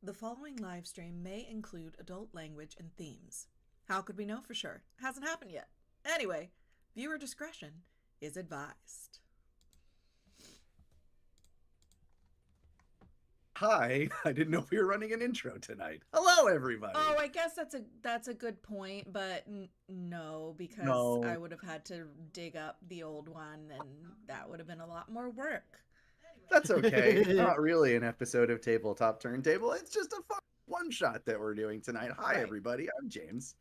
The following live stream may include adult language and themes. How could we know for sure? Hasn't happened yet. Anyway, viewer discretion is advised. Hi, I didn't know we were running an intro tonight. Hello, everybody. Oh, I guess that's a good point, but no, because No. I would have had to dig up the old one, and that would have been a lot more work. That's okay. It's not really an episode of Tabletop Turntable. It's just a fun one-shot that we're doing tonight. Hi, Right. everybody. I'm James.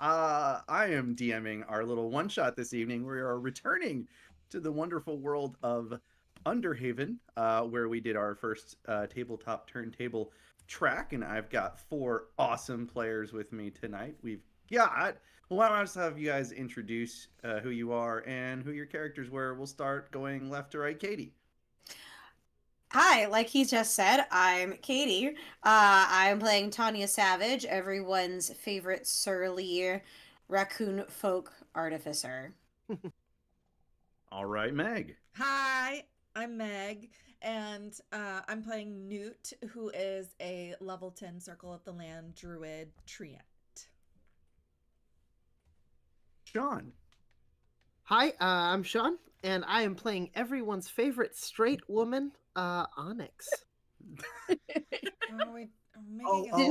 I am DMing our little one-shot this evening. We are returning to the wonderful world of Underhaven, where we did our first Tabletop Turntable track, and I've got 4 awesome players with me tonight. We've got... Well, why don't I just have you guys introduce who you are and who your characters were. We'll start going left to right. Katie. Hi, like he just said, I'm Katie. I'm playing Tanya Savage, everyone's favorite surly raccoon folk artificer. All right, Meg. Hi, I'm Meg, and I'm playing Newt, who is a level 10 Circle of the Land druid treant. Sean. Hi, I'm Sean, and I am playing everyone's favorite straight woman, Onyx. Didn't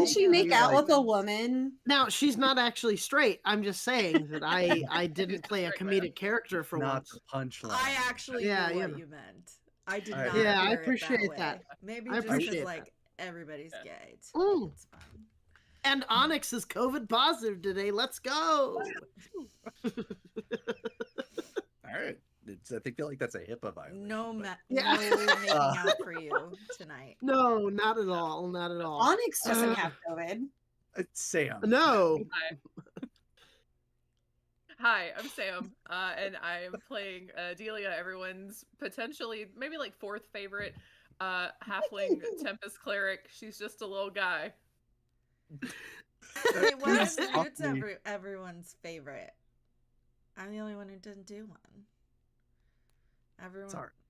she make out with a woman? Now, she's not actually straight. I'm just saying that I didn't play a comedic character for Not once. the punchline. I actually knew what you meant. I did not. Yeah, I hear it appreciate that. that. Maybe I just appreciate because that. everybody's gay. It's Ooh. fun. And Onyx is COVID positive today. Let's go. All right. I feel like that's a HIPAA violation. No, Yeah. no making out for you tonight. No, not at all. Not at all. Onyx doesn't have COVID. It's Sam. No. Hi, I'm Sam, and I'm playing Delia, everyone's potentially maybe like 4th favorite halfling Tempest cleric. She's just a little guy. Wait, what is Newt's everyone's favorite? I'm the only one who didn't do one.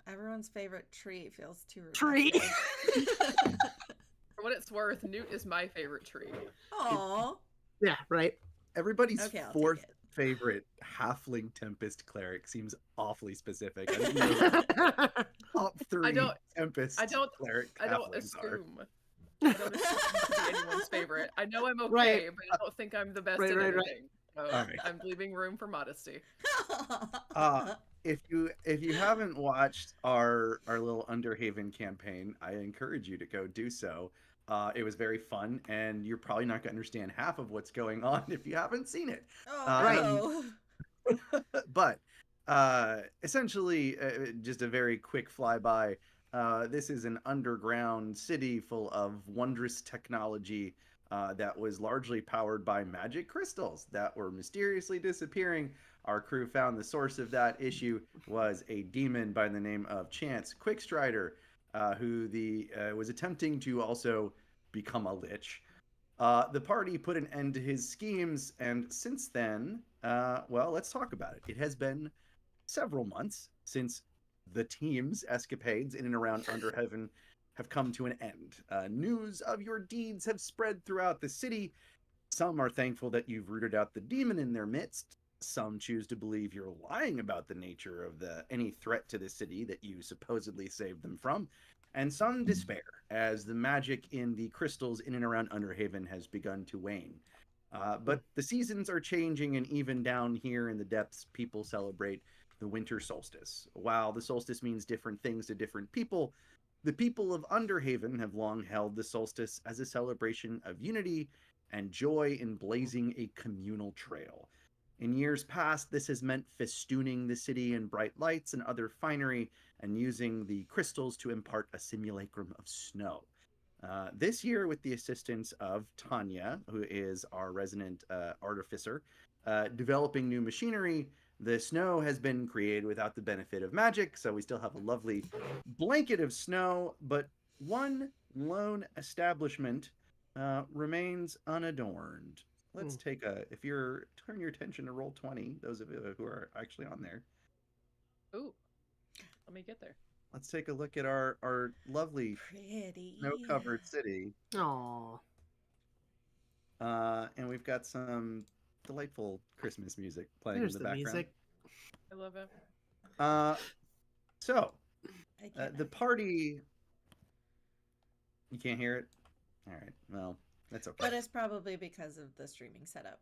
Everyone's favorite tree feels too Tree. For what it's worth, Newt is my favorite tree. Aww. Yeah, right. Everybody's Okay, I'll 4th take it. favorite halfling tempest cleric seems awfully specific. I didn't know top 3 tempest cleric I don't halflings are. assume. I don't assume to be anyone's favorite. I know I'm okay, Right. but I don't think I'm the best Right, at right, right. anything. So Right. I'm leaving room for modesty. If you haven't watched our little Underhaven campaign, I encourage you to go do so. It was very fun, and you're probably not going to understand half of what's going on if you haven't seen it. Oh, Right. But essentially, just a very quick flyby. This is an underground city full of wondrous technology that was largely powered by magic crystals that were mysteriously disappearing. Our crew found the source of that issue was a demon by the name of Chance Quickstrider, who was attempting to also become a lich. The party put an end to his schemes, and since then, well, let's talk about it. It has been several months since the team's escapades in and around Underhaven have come to an end. News of your deeds have spread throughout the city. Some are thankful that you've rooted out the demon in their midst. Some choose to believe you're lying about the nature of any threat to the city that you supposedly saved them from. And some despair as the magic in the crystals in and around Underhaven has begun to wane. But the seasons are changing, and even down here in the depths, people celebrate the winter solstice. While the solstice means different things to different people, the people of Underhaven have long held the solstice as a celebration of unity and joy in blazing a communal trail. In years past, this has meant festooning the city in bright lights and other finery, and using the crystals to impart a simulacrum of snow. This year, with the assistance of Tanya, who is our resident artificer, developing new machinery, the snow has been created without the benefit of magic, so we still have a lovely blanket of snow, but one lone establishment remains unadorned. Let's take if you're turn your attention to roll 20, those of you who are actually on there. Ooh, let me get there. let's take a look at our lovely Pretty. snow-covered city. Aw. And we've got some delightful Christmas music playing There's in the the background. music. I love it. So I can't the party. You can't hear it. All right. Well, that's okay. But it's probably because of the streaming setup.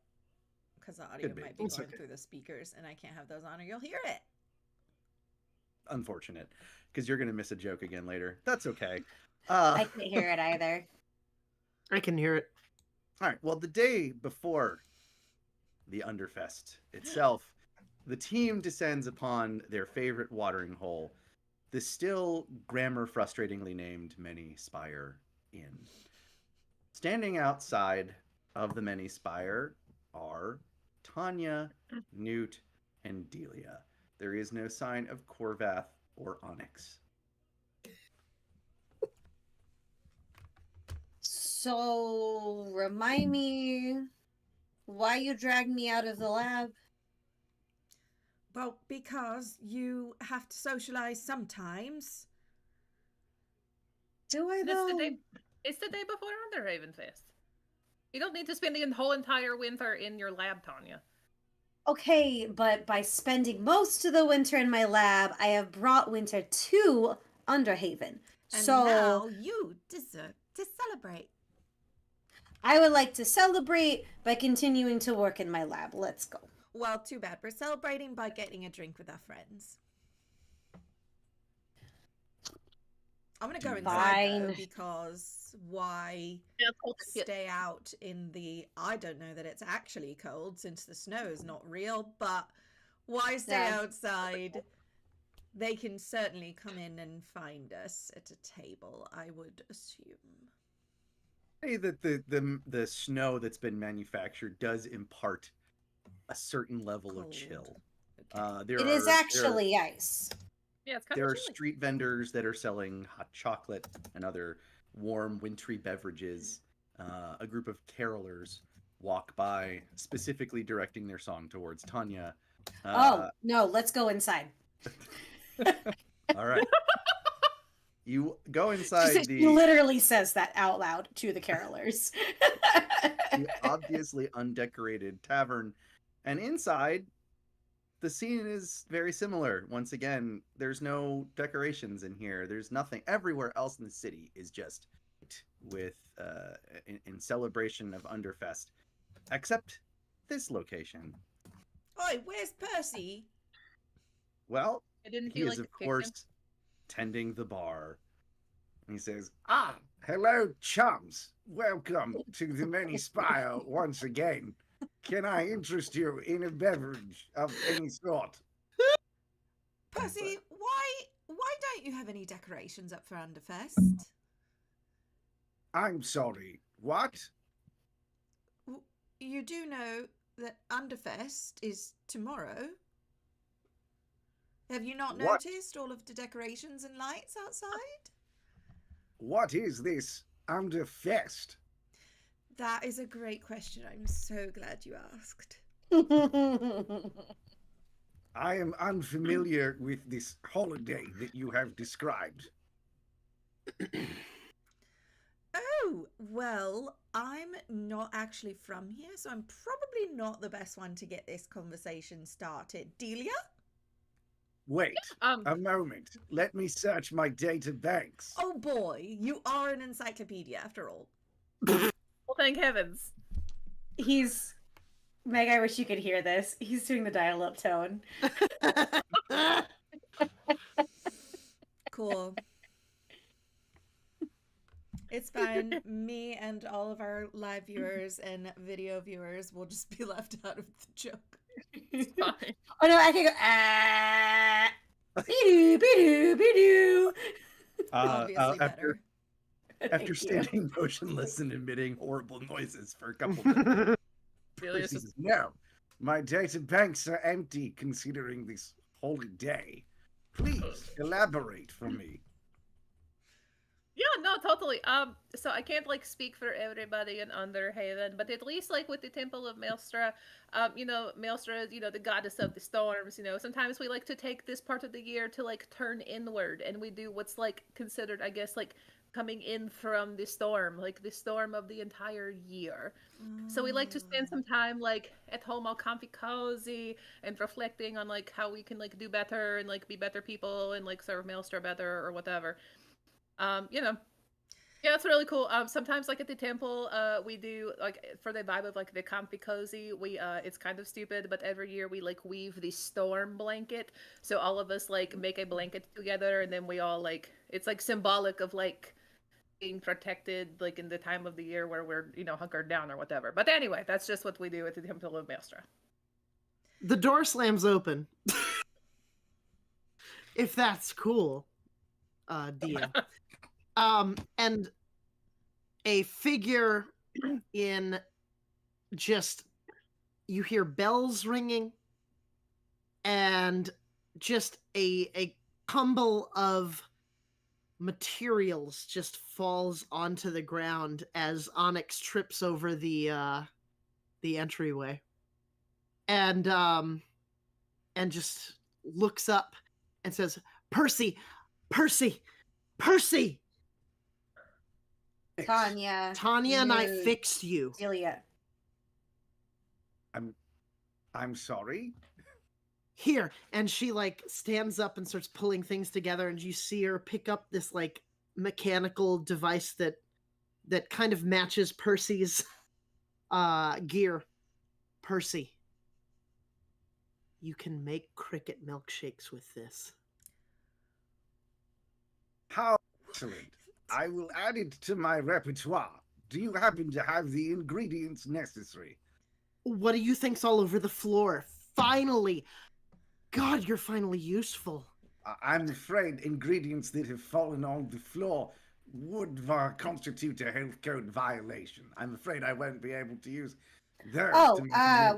Because the audio Could be. might be It's going okay. through the speakers, and I can't have those on, or you'll hear it. Unfortunate, because you're gonna miss a joke again later. That's okay. I can't hear it either. I can hear it. All right. Well, the day before the Underfest itself, the team descends upon their favorite watering hole, the still grammar frustratingly named Many Spire Inn. Standing outside of the Many Spire are Tanya, Newt, and Delia. There is no sign of Corvath or Onyx. So, remind me why you dragged me out of the lab. Well, because you have to socialize sometimes. Do I It's though? it's the day before Underhavenfest. You don't need to spend the whole entire winter in your lab, Tanya. Okay, but by spending most of the winter in my lab, I have brought winter to Underhaven. And So now you deserve to celebrate. I would like to celebrate by continuing to work in my lab. Let's go. Well, too bad. We're celebrating by getting a drink with our friends. I'm going to go inside, though, Fine. because why stay out in the... I don't know that it's actually cold since the snow is not real, but why stay Yeah. outside? They can certainly come in and find us at a table, I would assume. Say that the snow that's been manufactured does impart a certain level of Cold. chill. Okay. It is actually ice. Yeah, it's kind There of are chilly. street vendors that are selling hot chocolate and other warm, wintry beverages. A group of carolers walk by, specifically directing their song towards Tanya. Oh, no, let's go inside. All right. You go inside She literally says that out loud to the carolers. the obviously undecorated tavern, and inside, the scene is very similar. Once again, there's no decorations in here. There's nothing. Everywhere else in the city is just with in celebration of Underfest, except this location. Oi, where's Percy? Well, I didn't he feel is like of it kicked course him. tending the bar. And he says, "Ah, hello, chums. Welcome to the Many Spire once again. Can I interest you in a beverage of any sort?" Percy, why don't you have any decorations up for Underfest? I'm sorry, what? You do know that Underfest is tomorrow. Have you not What? noticed all of the decorations and lights outside? What is this Underfest? That is a great question. I'm so glad you asked. I am unfamiliar with this holiday that you have described. Oh, well, I'm not actually from here, so I'm probably not the best one to get this conversation started. Delia? Wait, Um, a moment. Let me search my data banks. Oh boy, you are an encyclopedia after all. well, thank heavens. He's Meg, I wish you could hear this. He's doing the dial-up tone. Cool. It's fine. Me and all of our live viewers and video viewers will just be left out of the joke. It's fine. Oh no, I can go be-doo, be-doo, be-doo. Obviously after better. Thank you. standing motionless and emitting horrible noises for a couple minutes, Really, Percy it's just says, "No, my data banks are empty considering this holy day. Please elaborate for me." yeah, no, no, totally. So I can't like speak for everybody in Underhaven, but at least like with the Temple of Maelstrom, Maelstrom is, the goddess of the storms. Sometimes we like to take this part of the year to like turn inward, and we do what's like considered, I guess, like coming in from the storm, like the storm of the entire year. So we like to spend some time like at home all comfy cozy and reflecting on like how we can like do better and like be better people and like serve Maelstrom better or whatever. You know, yeah, it's really cool. Sometimes like at the temple, we do like for the vibe of like the comfy cozy. It's kind of stupid, but every year we like weave the storm blanket. So all of us like make a blanket together, and then we all like it's like symbolic of like being protected, like in the time of the year where we're hunkered down or whatever. But anyway, that's just what we do at the Temple of Maelstrom. The door slams open. If that's cool, DM. And a figure in just, you hear bells ringing and just a tumble of materials just falls onto the ground as Onyx trips over the entryway and just looks up and says, Percy, Percy, Percy! Tanya. Tanya and I you- fixed you. Delia. I'm sorry. Here. And she like stands up and starts pulling things together, and you see her pick up this like mechanical device that kind of matches Percy's gear. Percy, you can make cricket milkshakes with this. How excellent. I will add it to my repertoire. Do you happen to have the ingredients necessary? What do you think's all over the floor? Finally! God, you're finally useful. I'm afraid ingredients that have fallen on the floor would constitute a health code violation. I'm afraid I won't be able to use those. Oh, to make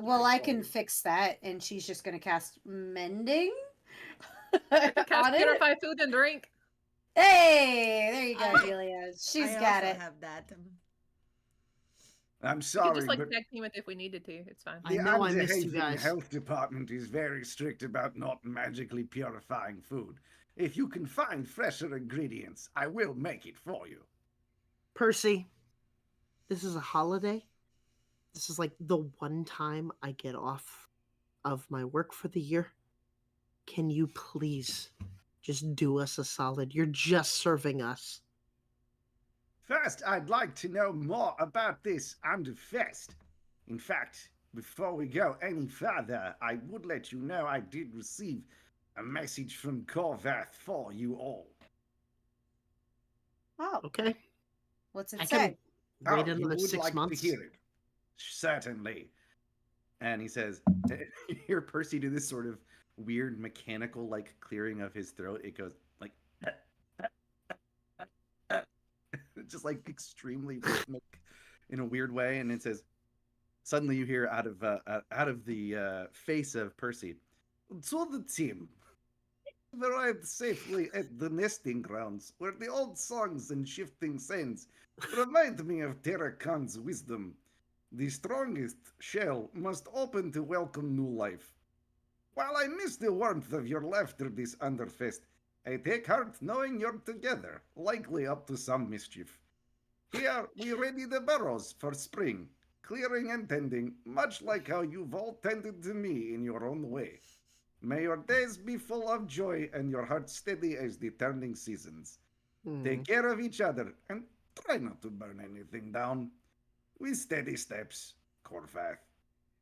well, I milkshake can for you. fix that, and she's just gonna cast mending Cast on it. purify food and drink. Hey, there you go, I- Delia. She's I got also it. have that. I'm We could sorry, just like but tag team it if we needed to. It's fine. I the know I missed you Underhaven guys. Health Department is very strict about not magically purifying food. If you can find fresher ingredients, I will make it for you. Percy, this is a holiday. This is like the one time I get off of my work for the year. Can you please just do us a solid? You're just serving us. First, I'd like to know more about this Underfest. In fact, before we go any further, I would let you know I did receive a message from Corvath for you all. Oh, Okay? what's it I say? can wait you another would 6 like months. to hear it? Certainly. And he says, you hear Percy do this sort of weird mechanical like clearing of his throat. It goes like just like extremely rhythmic in a weird way. And it says, suddenly you hear out of the face of Percy, To the team. We've arrived safely at the nesting grounds, where the old songs and shifting sands remind me of Terracon's wisdom. The strongest shell must open to welcome new life. While I miss the warmth of your laughter this Underfest, I take heart knowing you're together, likely up to some mischief. Here we ready the burrows for spring, clearing and tending, much like how you've all tended to me in your own way. May your days be full of joy and your hearts steady as the turning seasons. Take care of each other and try not to burn anything down. With steady steps, Corvath.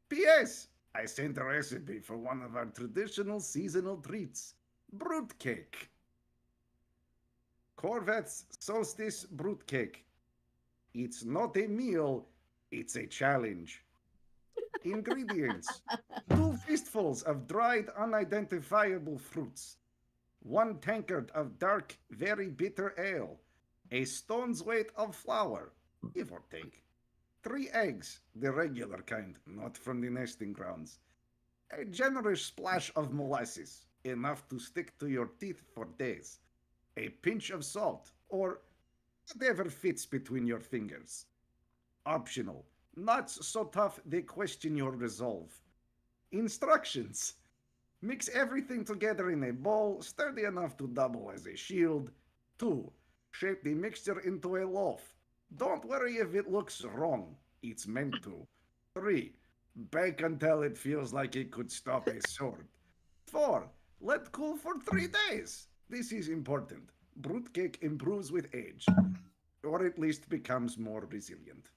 P.S. I sent a recipe for one of our traditional seasonal treats, Brute Cake. Corvath's Solstice Brute Cake. It's not a meal, it's a challenge. Ingredients: 2 fistfuls of dried, unidentifiable fruits, 1 tankard of dark, very bitter ale, a stone's weight of flour, give or take, 3 eggs, the regular kind, not from the nesting grounds, a generous splash of molasses, enough to stick to your teeth for days, a pinch of salt, or Whatever fits between your fingers. Optional. Nuts so tough they question your resolve. Instructions. Mix everything together in a bowl sturdy enough to double as a shield. 2. Shape the mixture into a loaf. Don't worry if it looks wrong. It's meant to. 3. Bake until it feels like it could stop a sword. 4. Let cool for 3 days. This is important. Brute cake improves with age, or at least becomes more resilient.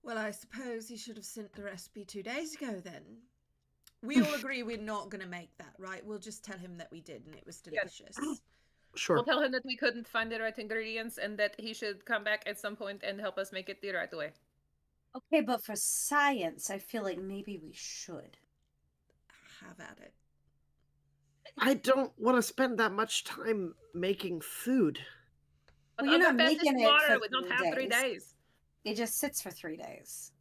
Well, I suppose he should have sent the recipe 2 days ago then. We all agree we're not going to make that, right? We'll just tell him that we did and it was delicious. Sure. We'll tell him that we couldn't find the right ingredients and that he should come back at some point and help us make it the right way. Okay, but for science, I feel like maybe we should. Have at it. I don't want to spend that much time making food. But Well, you're not Underfest is making it water. for We don't 3 have 3 days. days. It just sits for 3 days.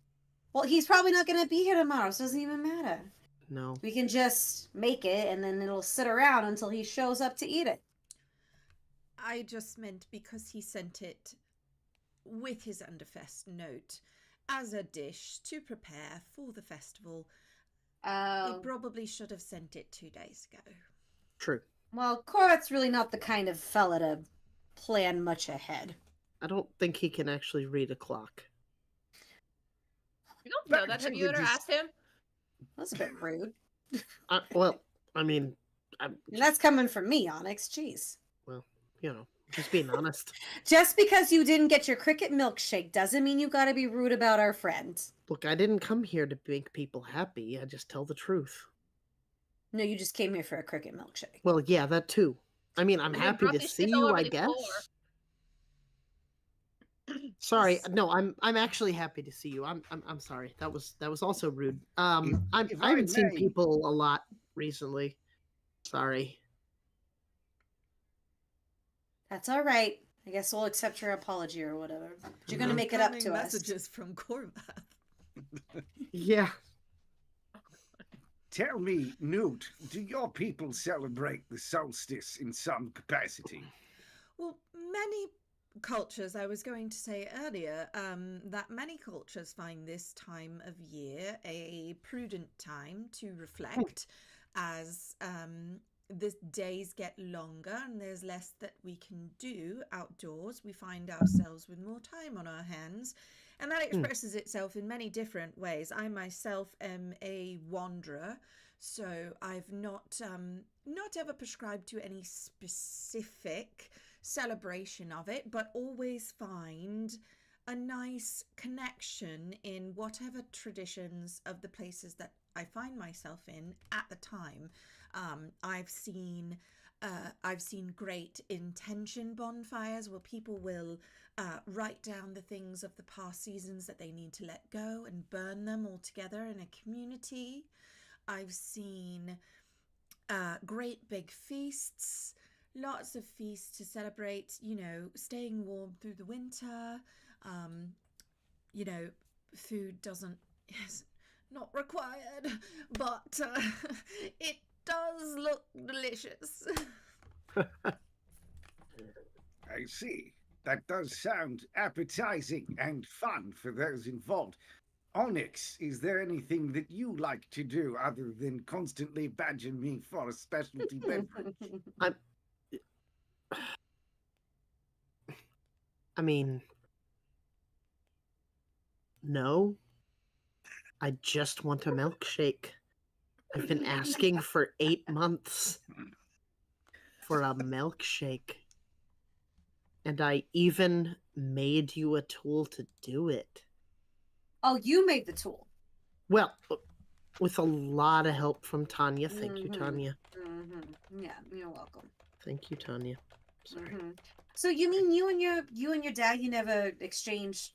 Well, he's probably not going to be here tomorrow, so it doesn't even matter. No. We can just make it, and then it'll sit around until he shows up to eat it. I just meant because he sent it with his Underfest note as a dish to prepare for the festival. He probably should have sent it 2 days ago. True. Well, Korath's really not the kind of fella to plan much ahead. I don't think he can actually read a clock. You don't know that. Have you ever asked him? That's a bit rude. Well, I mean, I'm And that's coming from me, Onyx. Jeez. just being honest. Just because you didn't get your cricket milkshake doesn't mean you gotta be rude about our friends. Look, I didn't come here to make people happy. I just tell the truth. No, you just came here for a cricket milkshake. Well, yeah, that too. I mean, I'm You happy brought to this see shit all you, over I the guess. floor. Sorry, no, I'm actually happy to see you. I'm sorry. That was also rude. I haven't seen may- people a lot recently. Sorry. That's all right. I guess we'll accept your apology or whatever. But you're gonna Mhm. make it up to Incoming us. messages from Korvath. Yeah. Tell me, Newt, do your people celebrate the solstice in some capacity? Well, many cultures, I was going to say earlier, that many cultures find this time of year a prudent time to reflect as the days get longer and there's less that we can do outdoors. We find ourselves with more time on our hands, and that expresses itself in many different ways. I myself am a wanderer, so I've not ever prescribed to any specific celebration of it, but always find a nice connection in whatever traditions of the places that I find myself in at the time. I've seen great intention bonfires where people will write down the things of the past seasons that they need to let go and burn them all together in a community. I've seen great big feasts, lots of feasts to celebrate, staying warm through the winter. Food is not required, but it does look delicious. I see. That does sound appetizing and fun for those involved. Onyx, is there anything that you like to do other than constantly badger me for a specialty beverage? I mean, no. I just want a milkshake. I've been asking for 8 months for a milkshake. And I even made you a tool to do it. Oh, you made the tool. Well, with a lot of help from Tanya. Thank you, Tanya. Yeah, you're welcome. Thank you, Tanya. Sorry. So you mean you and your dad, you never exchanged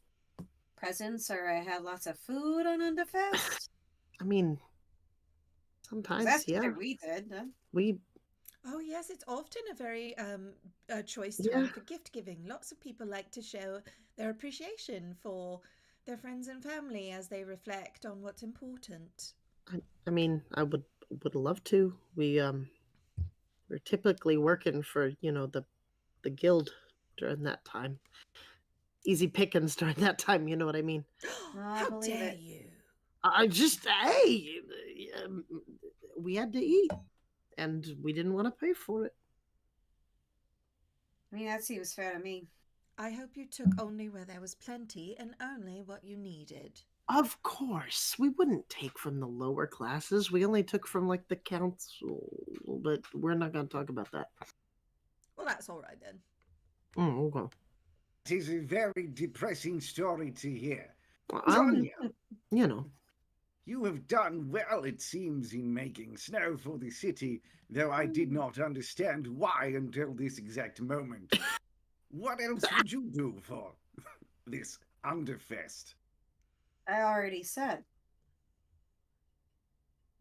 presents or had lots of food on Underfest? I mean, sometimes, That's yeah. what we did. Huh? We Oh yes, it's often a very choice Yeah. time for gift giving. Lots of people like to show their appreciation for their friends and family as they reflect on what's important. I mean, I would love to. We're typically working for, the guild during that time. Easy pickings during that time, you know what I mean? I How believe dare it. you? I just, hey, we had to eat, and we didn't want to pay for it. I mean, that seems fair to me. I hope you took only where there was plenty and only what you needed. Of course, we wouldn't take from the lower classes. We only took from like the council, but we're not going to talk about that. Well, that's all right then. Okay. It is a very depressing story to hear. I'm, Tanya, you know, you have done well, it seems, in making snow for the city, though I did not understand why until this exact moment. What else would you do for this Underfest? I already said.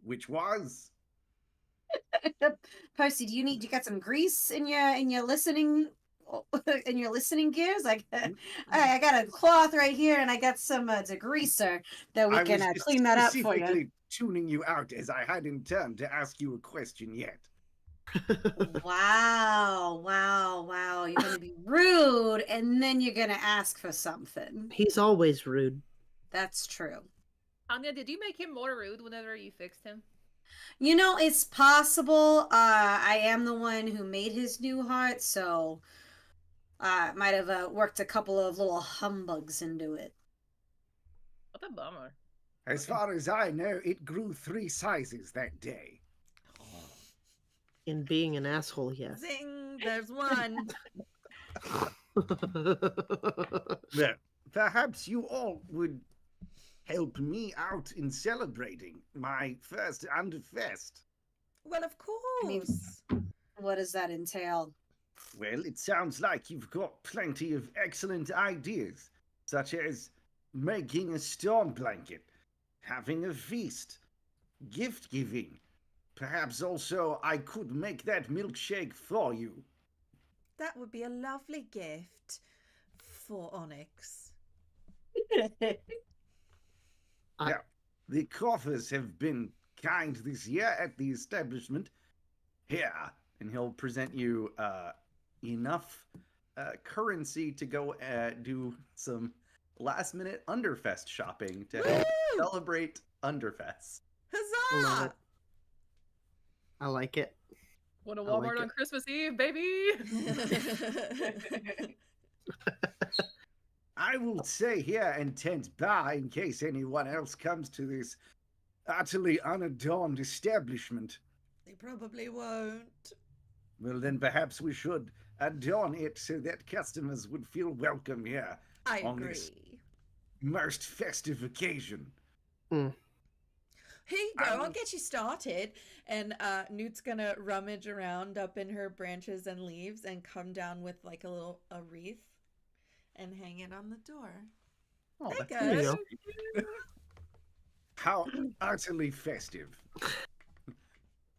Which was? Percy, do you get some grease in your listening gears? Like, I got a cloth right here, and I got some degreaser that we I can was just clean that up for you. specifically tuning you out as I hadn't turned to ask you a question yet. Wow! You're gonna be rude, and then you're gonna ask for something. he's always rude. That's true. Anya, did you make him more rude whenever you fixed him? You know, it's possible. I am the one who made his new heart, so might have worked a couple of little humbugs into it. What a bummer. As far as I know, it grew 3 sizes that day. In being an asshole, yes. Zing! There's one. Well, perhaps you all would help me out in celebrating my first Underfest. Well, of mean- course. What does that entail? Well, it sounds like you've got plenty of excellent ideas, such as making a storm blanket, having a feast, gift giving. Perhaps also I could make that milkshake for you. That would be a lovely gift for Onyx. Now, the coffers have been kind this year at the establishment. Here, and he'll present you enough currency to go do some last-minute Underfest shopping to help celebrate Underfest. I love Huzzah! it. I like it. Want a I like Walmart on it. Christmas Eve, baby? I will stay here and tend bar in case anyone else comes to this utterly unadorned establishment. They probably won't. Well, then perhaps we should adorn it so that customers would feel welcome here I on agree. this most festive occasion. Here you go. I'll Um, get you started. And Newt's gonna rummage around up in her branches and leaves and come down with like a wreath and hang it on the door. Oh, There that's you There you go. go. How utterly festive.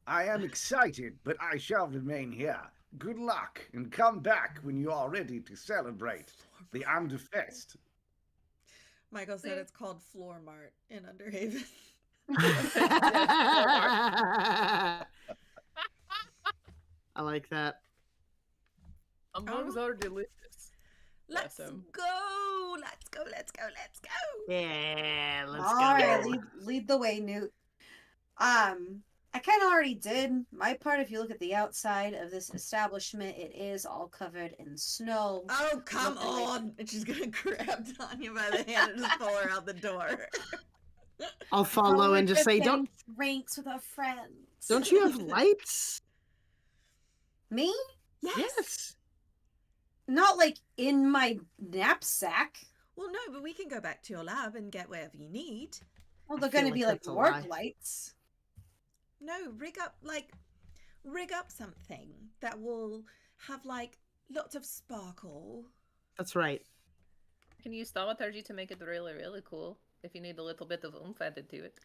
I am excited, but I shall remain here. Good luck, and come back when you are ready to celebrate the Underfest. Michael said it's called Floor Mart in Underhaven. I like that. Hamburgers are delicious. Let's Awesome. go. Let's go. Let's go. Let's go. Yeah, let's All go. right, lead the way, Newt. I kind of already did my part. If you look at the outside of this establishment, it is all covered in snow. Oh, come Nothing like- on. And she's going to grab Tanya by the hand and just pull her out the door. I'll follow and just say, "Don't drinks with our friends." don't you have lights?" Me? Yes. Not like in my knapsack. Well, no, but we can go back to your lab and get whatever you need. Well, I they're feel gonna like be like that's a work lie. lights. No, rig up something that will have like lots of sparkle. That's right. Can use thaumaturgy to make it really, really cool if you need a little bit of oomph added to it.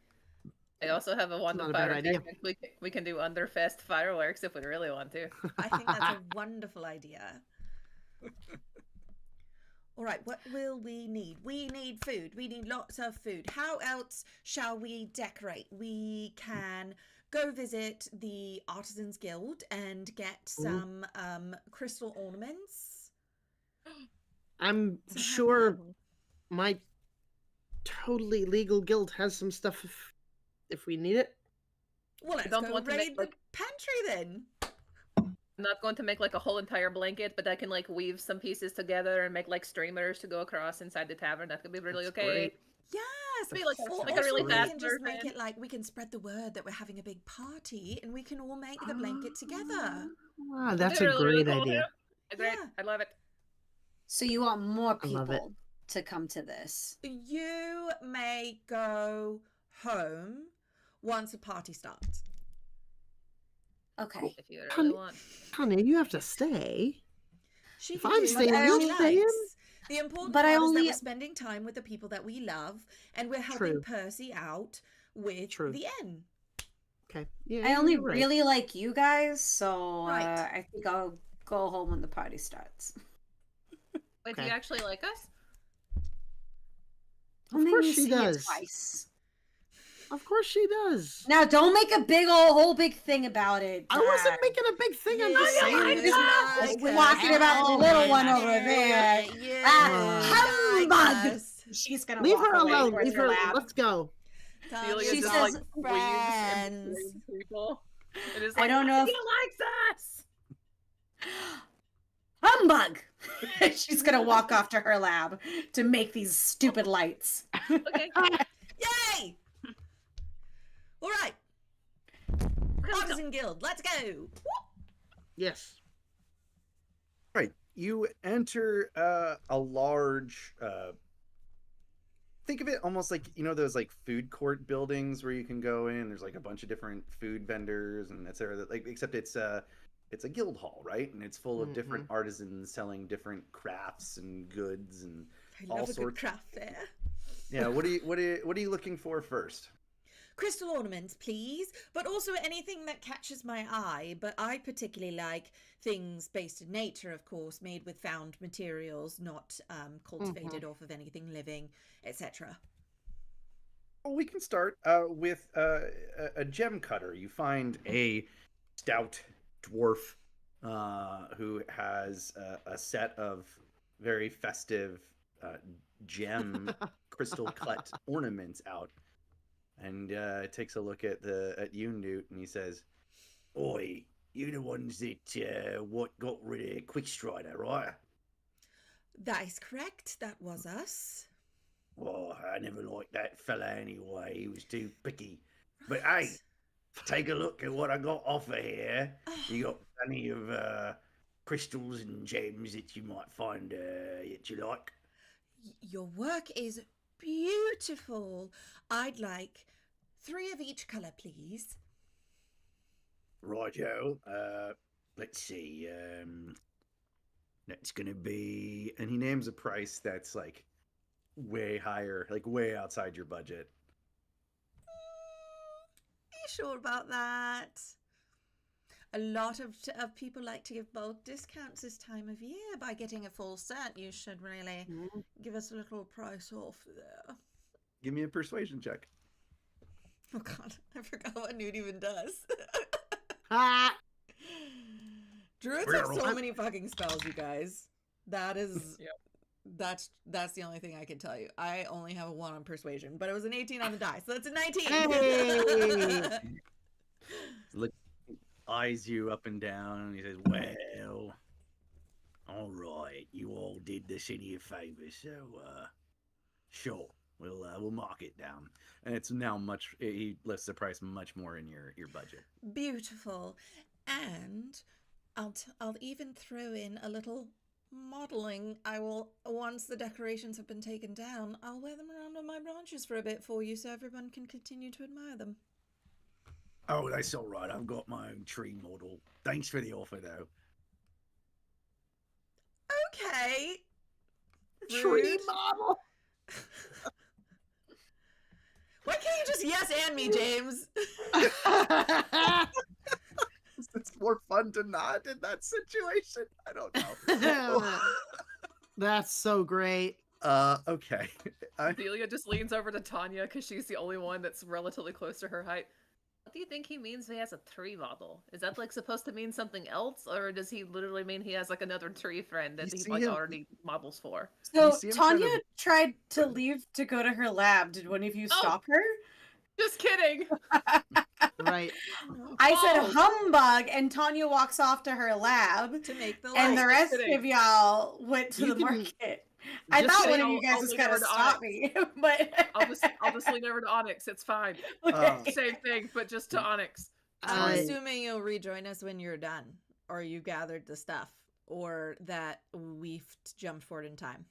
I also have a wand not of a bad idea. pyrotechnics. We can do Underfest fireworks if we really want to. I think that's a wonderful idea. All right, what will we need? We need food. We need lots of food. How else shall we decorate? We can go visit the Artisans Guild and get some crystal ornaments. I'm So sure hello. my totally legal guild has some stuff if we need it. Well, let's don't go want to make, raid the pantry then. I'm not going to make like a whole entire blanket, but I can like weave some pieces together and make like streamers to go across inside the tavern. That could be really That's okay. great. Yes, Be like or a really also fast we can just make version. it like we can spread the word that we're having a big party, and we can all make the blanket together. Ah, that's That'd a be really great cool, idea. too. Great. Yeah. I love it. So you want more I love it. people to come to this? You may go home once the party starts. Okay. If you Honey- really want. Tanya, you have to stay. She If can I'm do staying, whatever you'll she stay in. likes. The important But I part is that only- we're spending time with the people that we love, and we're helping True. Percy out with True. the inn. Okay. Yeah. I only you're right. really like you guys, so Right. I think I'll go home when the party starts. Wait, do Okay. you actually like us? Of Only course we she see you does. twice. Of course she does. Now, don't make a whole big thing about it. I wasn't Dad. making a big thing. I'm Yeah, just saying. you this. like We're us. talking about the little one over there. You Ah, like humbug! us. She's gonna Leave walk her away alone. towards Leave her her. lab. Let's go. Celia She just says, like friends. weaves in between people. It is I like, don't know if- he likes us. Humbug! She's gonna walk off to her lab to make these stupid lights. Okay. Yay! All right, Artisan Guild, let's go. Yes. Right. You enter a large. Think of it almost like those like food court buildings where you can go in. There's like a bunch of different food vendors and etc. Like except it's a guild hall, right? And it's full of different artisans selling different crafts and goods and I all love a good sorts. craft fair. Yeah. What are you looking for first? Crystal ornaments, please, but also anything that catches my eye. But I particularly like things based in nature, of course, made with found materials, not cultivated off of anything living, etc. Well, we can start with a gem cutter. You find a stout dwarf who has a set of very festive gem crystal cut ornaments out, and takes a look at you, Newt, and he says, "Oi, you the ones that what got rid of Quickstrider, right?" That is correct. That was us. Well, I never liked that fella anyway. He was too picky. But hey, take a look at what I got offer here. You got plenty of crystals and gems that you might find that you like. Your work is beautiful. I'd like 3 of each colour, please. Righto. Let's see. That's gonna be, and he names a price that's like way higher, like way outside your budget. Are you sure about that? A lot of people like to give bulk discounts this time of year. By getting a full set, you should really give us a little price off there. Give me a persuasion check. Oh god, I forgot what Newt even does. Ah. Druids have so many fucking spells, you guys. That is... That's the only thing I can tell you. I only have a 1 on persuasion, but it was an 18 on the die, so that's a 19. Hey! Look, eyes you up and down, and he says, "Well, all right, you all did the city a favor, so sure, we'll mark it down." And it's now much. He lifts the price much more in your budget. Beautiful. And I'll even throw in a little modeling. I will, once the decorations have been taken down, I'll wear them around on my branches for a bit for you so everyone can continue to admire them. Oh, that's all right. I've got my own tree model. Thanks for the offer, though. Okay. Tree Rude. model. Why can't you just yes and me, James? It's more fun to not in that situation. I don't know. That's so great. Okay. Delia just leans over to Tanya because she's the only one that's relatively close to her height. What do you think he means he has a tree model? Is that like supposed to mean something else, or does he literally mean he has like another tree friend that You he see like him- already models for? So see him kind Tanya of- tried to leave to go to her lab. Did one of you Oh. stop her? Just kidding. Right. I said Balls. humbug, and Tanya walks off to her lab, To make the and the light. rest Kidding. of y'all went to You the can- market. I just thought say one of I'll- you guys I'll was lean gonna over to stop Onyx. me, but I'll just lean over to Onyx. It's fine. okay. Same thing, but just to Onyx. I'm Uh, assuming you'll rejoin us when you're done, or you gathered the stuff, or that we've jumped forward in time.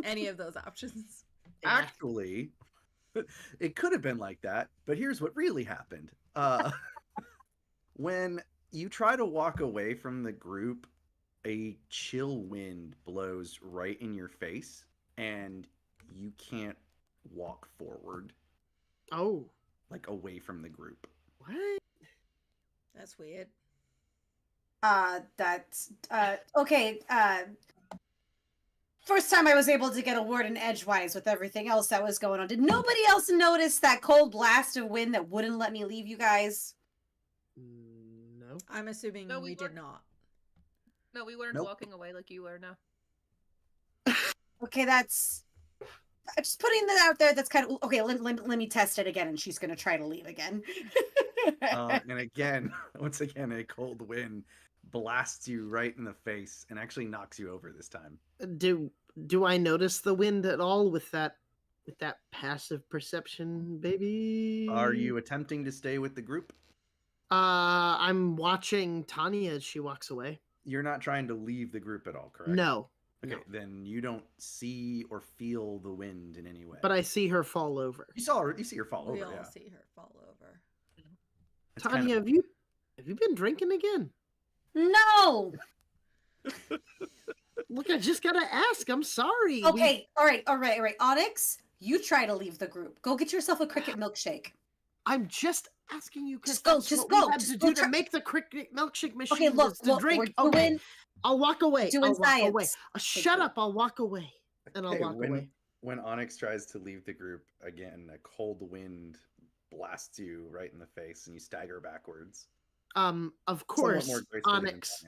Any of those options. Actually, it could have been like that, but here's what really happened. When you try to walk away from the group, a chill wind blows right in your face, and you can't walk forward, Oh. like away from the group. What? That's weird. That's okay. First time I was able to get a word in edgewise with everything else that was going on. Did nobody else notice that cold blast of wind that wouldn't let me leave you guys? No. I'm assuming No, we we did weren't. not. No, we weren't Nope. walking away like you were now. Okay, that's. I'm just putting that out there. That's kind of okay. Let me test it again, and she's gonna try to leave again. And again, once again, a cold wind blasts you right in the face and actually knocks you over this time. Do I notice the wind at all with that passive perception, baby? Are you attempting to stay with the group? I'm watching Tanya as she walks away. You're not trying to leave the group at all, correct? No. Okay, No. then you don't see or feel the wind in any way. But I see her fall over. you see her fall We over. all Yeah. see her fall over. It's kind Tanya, of- have you been drinking again? No. Look, I just gotta ask. I'm sorry. Okay. All right. Onyx, you try to leave the group. Go get yourself a cricket milkshake. I'm just asking you because Just go, that's just what go, we had just to go do to try- make the cricket milkshake machine Okay. Look. was to Look. drink. We're Okay, doing. I'll walk away. doing I'll walk away. science. Shut up. I'll walk away. And I'll Okay, walk away. when Onyx tries to leave the group again, a cold wind blasts you right in the face, and you stagger backwards. Of Somewhat course, more gracefully than Onyx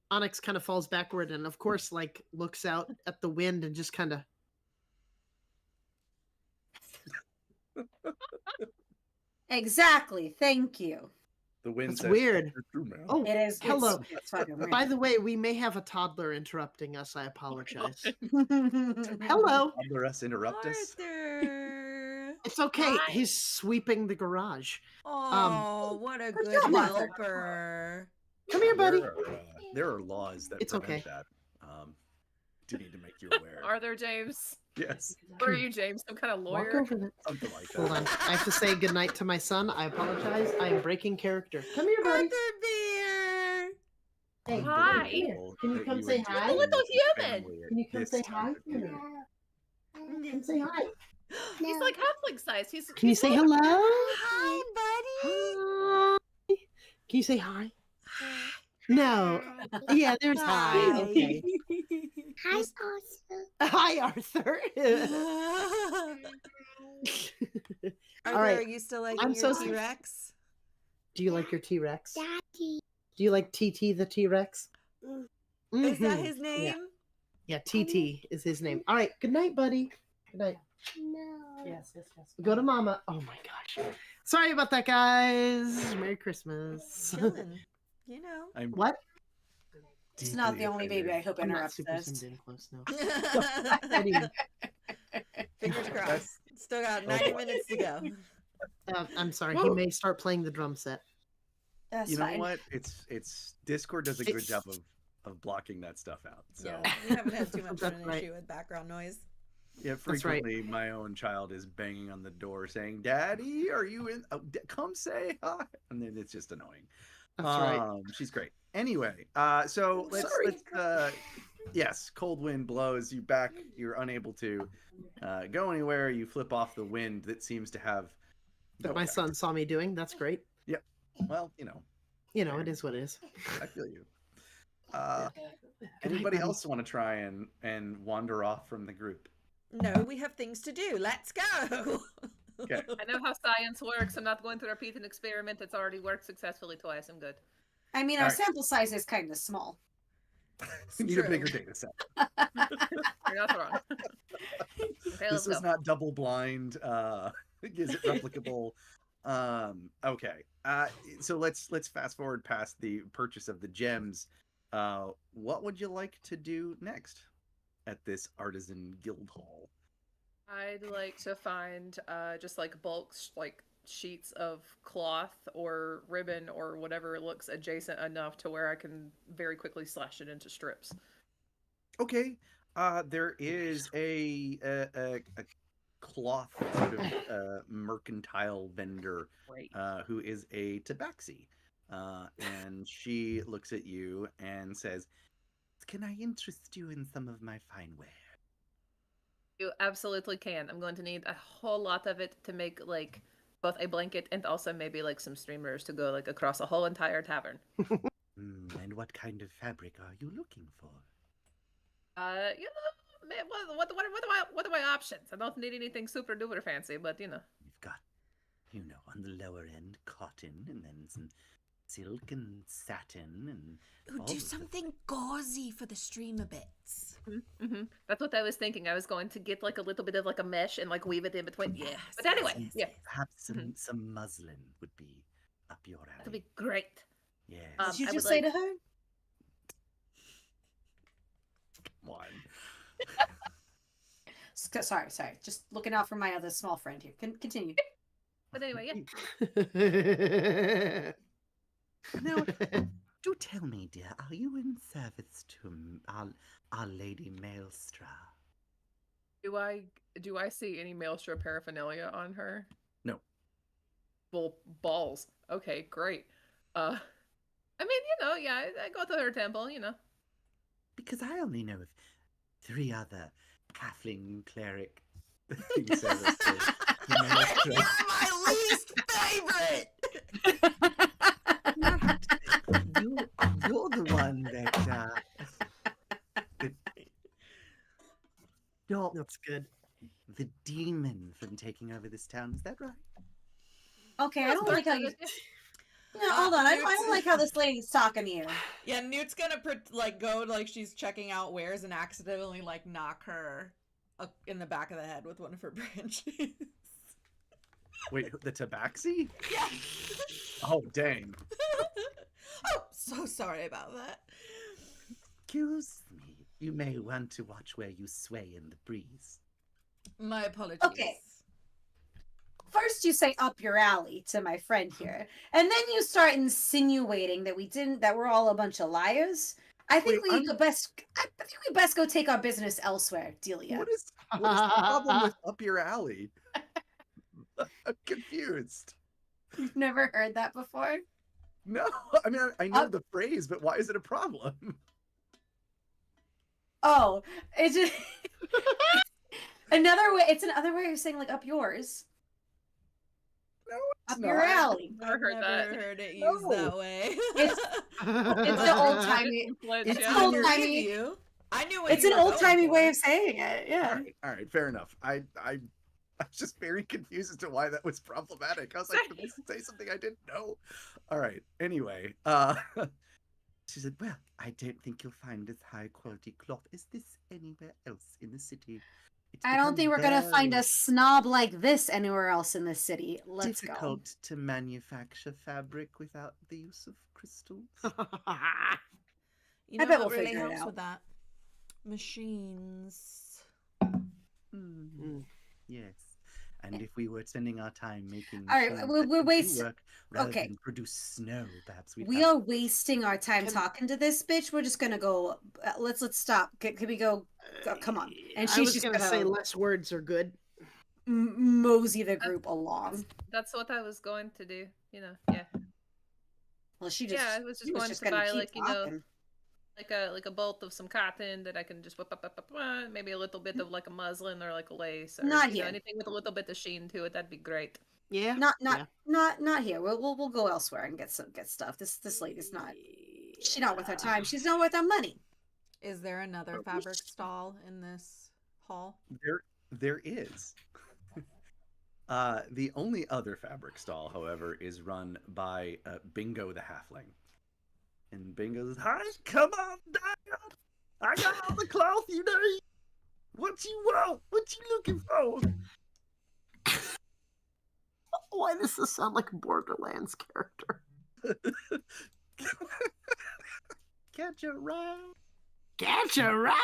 Tanya. kind of falls backward and of course like looks out at the wind and just kind of Exactly. Thank you. The wind That's says, weird. "You're true, man." Oh, It is. hello. It's fucking weird. By the way, we may have a toddler interrupting us. I apologize. Hello. Toddler us interrupt us. Arthur! It's okay. Hi. He's sweeping the garage. Oh, what a good good job, Arthur. helper. Come here, buddy. There are laws that It's prevent okay. that. Do need to make you aware. Arthur James. Yes, What are you, James? Some kind of Walk lawyer? over there. something like that. Hold on. I have to say goodnight to my son. I apologize. I am breaking character. Come here, buddy. Arthur Beer! Hey, Hi. come here. Can you That come you say would hi? The do little with your human. family at Can you come this say time hi? of year. Come say hi. He's like halfling size. He's. Can you he's say little. hello? Hi, buddy! Hi. Can you say hi? No. Yeah, there's hi. Hi. Okay. Hi, Arthur. Hi, Arthur. Arthur, right. are you still liking I'm your so sorry. T-Rex? Do you like your T-Rex? Daddy. Do you like TT the T-Rex? Is that Mhm. his name? Yeah, TT is his name. All right. Good night, buddy. Good night. No. Yes. Go to mama. Oh my gosh. Sorry about that, guys. Merry Christmas. Chillin'. You know. I'm What? It's not the deeply only baby I offended. hope I'm not interrupts super this. zoomed in close now. Anyway, Fingers crossed. Still got Oh, 90 boy. minutes to go. I'm sorry. He may start playing the drum set. That's You know fine. what? It's Discord does a good It's- job of blocking that stuff out. So Yeah, we haven't had too much of That's an right. issue with background noise. yeah, That's right. frequently my own child is banging on the door saying, "Daddy, are you in? Oh, come say hi." And then it's just annoying. That's right. She's great. Anyway, so Sorry. yes, cold wind blows you back. You're unable to go anywhere. You flip off the wind that seems to have That no my effect. son saw me doing. That's great. Well, you know, You know, it is what it is. I feel you. Good night, Anybody buddy. else want to try and wander off from the group? No, we have things to do. Let's go. Okay. I know how science works. I'm not going to repeat an experiment that's already worked successfully twice. I'm good. I mean, All our right. sample size is kind of small. We need a True. bigger data set. You're not wrong. Okay, let's This was go. not double blind. Is it replicable? Okay. So let's fast forward past the purchase of the gems. What would you like to do next at this artisan guild hall? I'd like to find just like bulk like sheets of cloth or ribbon or whatever looks adjacent enough to where I can very quickly slash it into strips. Okay. There is a cloth sort of mercantile vendor Great. who is a tabaxi. And she looks at you and says, "Can I interest you in some of my fine ware?" You absolutely can. I'm going to need a whole lot of it to make like both a blanket and also maybe like some streamers to go like across a whole entire tavern. And what kind of fabric are you looking for? You know, man, what are my options? I don't need anything super duper fancy, but you know. You've got, on the lower end, cotton, and then some silk and satin, and Ooh, all do of the- something gauzy for the streamer bits. Mm-hmm. That's what I was thinking. I was going to get like a little bit of like a mesh and like weave it in between. Yeah. Yes, But anyway, yes, yeah, Perhaps some muslin would be up your alley. that'd be great. Yes. Did you I just would say like- to her? One. Sorry. Just looking out for my other small friend here. Continue. But anyway, yeah. Now, do tell me, dear, are you in service to our Lady Maelstra? Do I see any Maelstrom paraphernalia on her? No. Well, balls. Okay, great. I mean, yeah, I go to her temple, Because I only know of 3 other halfling cleric in service to Maelstra. You're my least favorite. You're the one that stopped That's good. the demon from taking over this town. Is that right? Okay, I don't like how you. Yeah. No, hold on. I don't like how this lady's talking to you. Yeah, Newt's gonna go like she's checking out wares and accidentally like knock her in the back of the head with one of her branches. Wait, the tabaxi? Yeah. Oh, dang. Oh, so sorry about that. Excuse me. You may want to watch where you sway in the breeze. My apologies. Okay. First, you say up your alley to my friend here, and then you start insinuating that we're all a bunch of liars. I think Wait, we best go take our business elsewhere, Delia. What is the problem with up your alley? I'm confused. You've never heard that before? No, I mean, I know the phrase, but why is it a problem? Oh, it's just another way. It's another way of saying like up yours, No, up it's your not. alley. Never heard that. Heard it used No. that way. It's the old timey. It's It's on old your timey. preview. I knew what It's you an were old timey going way for. of saying it. Yeah. All right, fair enough. I was just very confused as to why that was problematic. I was like, did I say something I didn't know? All right. Anyway, she said, "Well, I don't think you'll find as high quality cloth as this anywhere else in the city. It's I don't think we're become gonna find a very snob like this anywhere else in the city. Let's go. difficult to manufacture fabric without the use of crystals." You I know bet what we'll really figure it helps out. with that? Machines. Mm, yes. And if we were spending our time making All right, machines we're that could do wasting- work rather okay. than produce snow, perhaps we'd We have are wasting our time talking to this bitch. We're just gonna go. Let's stop. Can we go? Come on. And I she's was just gonna gonna say less words are good. mosey the group along. That's what I was going to do. Yeah. Well, she just. Yeah, I was just she going just to gonna buy keep talking. like a bolt of some cotton that I can just whip up, maybe a little bit of like a muslin or like a lace or Not here. anything with a little bit of sheen to it. That'd be great. Yeah. Not yeah. here. We'll go elsewhere and get stuff. This lady's not. She's not worth our time. She's not worth our money. Is there another fabric stall in this hall? There is. The only other fabric stall, however, is run by Bingo the Halfling. And Bingo says, "Hi, come on down. I got all the cloth you need. What you want? What you looking for?" Why does this sound like a Borderlands character? Catch a ride. Catch a ride!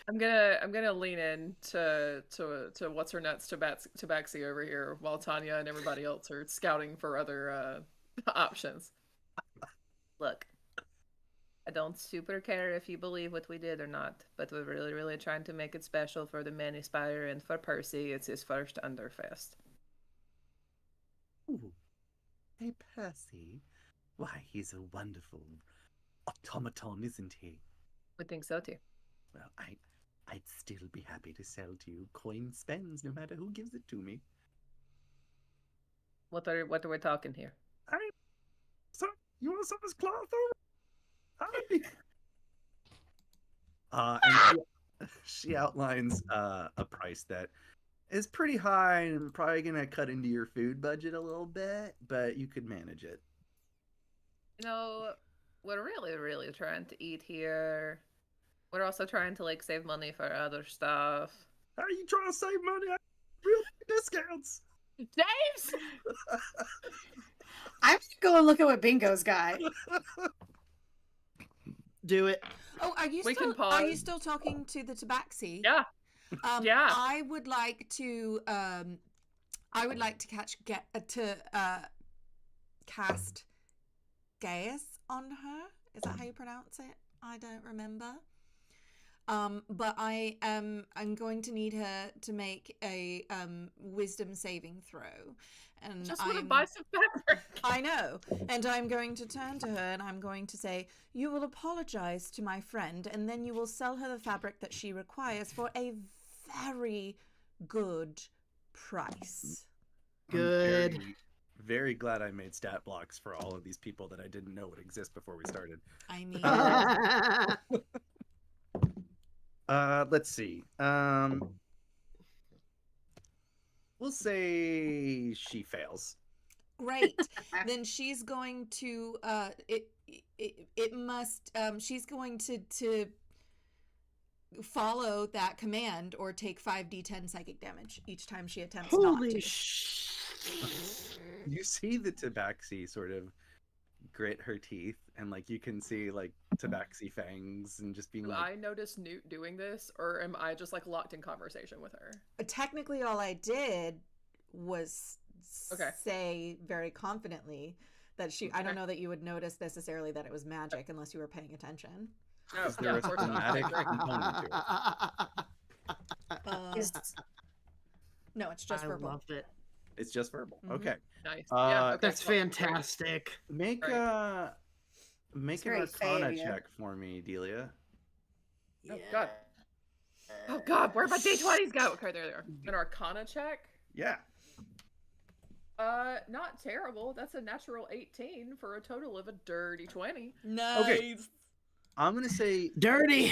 I'm gonna lean in to what's her nuts Tabaxi over here while Tanya and everybody else are scouting for other options. Look, I don't super care if you believe what we did or not, but we're really trying to make it special for the Many Spire and for Percy. It's his first Underfest. Ooh. Hey, Percy. Why, he's a wonderful automaton, isn't he? Would think so too. Well, I'd still be happy to sell to you. Coin spends no matter who gives it to me. What are we talking here? So, you want some of this cloth over? And she outlines a price that is pretty high and probably gonna cut into your food budget a little bit, but you could manage it. You know, we're really trying to eat here. We're also trying to like save money for other stuff. How are you trying to save money? Real discounts. James! I'm gonna go and look at what Bingo's got. Do it. Oh, are you We can still are you pause. still talking to the Tabaxi? Yeah. Yeah. I would like to cast Gaius on her. Is that how you pronounce it? I don't remember. But I'm going to need her to make a wisdom saving throw. And Just want to buy some fabric. I know. And I'm going to turn to her and I'm going to say, "You will apologize to my friend and then you will sell her the fabric that she requires for a very good price." Good. I'm very glad I made stat blocks for all of these people that I didn't know would exist before we started. I mean, Let's see. We'll say she fails. great. Then she's going to she's going to follow that command or take 5d10 psychic damage each time she attempts not Holy to. You see the Tabaxi sort of grit her teeth, and like you can see like Tabaxi fangs, and just being Do like, I notice Newt doing this, or am I just like locked in conversation with her? Technically, all I did was Okay. say very confidently that she. I don't know that you would notice necessarily that it was magic unless you were paying attention. No, Is there yeah, a of course not. thematic Right. component to it? No, it's just I verbal. loved it. It's just verbal. Mhm. Okay. Nice. Yeah, okay. That's fantastic. Make Right. make It's an very Arcana fey of you. check for me, Delia. Oh god. Oh god, where'd my D20s go? Okay, there they are. An Arcana check? Yeah. Not terrible. That's a natural 18 for a total of a dirty 20. Nice. I'm gonna say Dirty.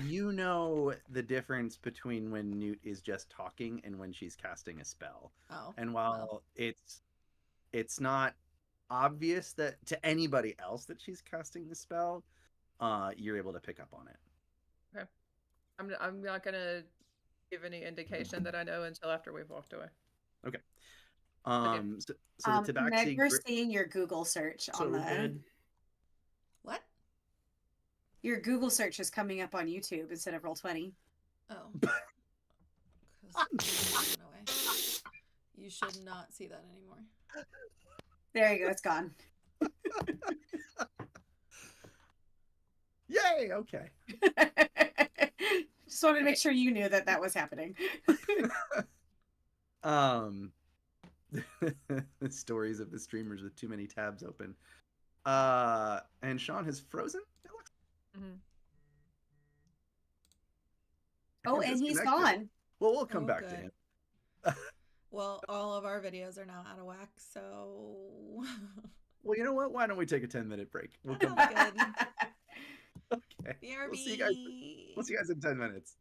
you know the difference between when Newt is just talking and when she's casting a spell. Oh. And while it's not obvious that to anybody else that she's casting the spell, you're able to pick up on it. I'm not gonna give any indication that I know until after we've walked away. So the Tabaxi Meg, we're seeing your Google search So on the good. What? your Google search is coming up on YouTube instead of Roll20. Oh. 'Cause it went away. You should not see that anymore. There you go, it's gone. Yay, okay. Just wanted to make sure you knew that that was happening. Stories of the streamers with too many tabs open. And Sean has frozen. It looks Oh, and he's disconnected. gone. Well, we'll come Oh, back to good. him. Well, all of our videos are now out of whack, so Well, you know what? Why don't we take a 10-minute break? We'll Sounds come back. good. Okay. BRB. We'll see you guys in 10 minutes.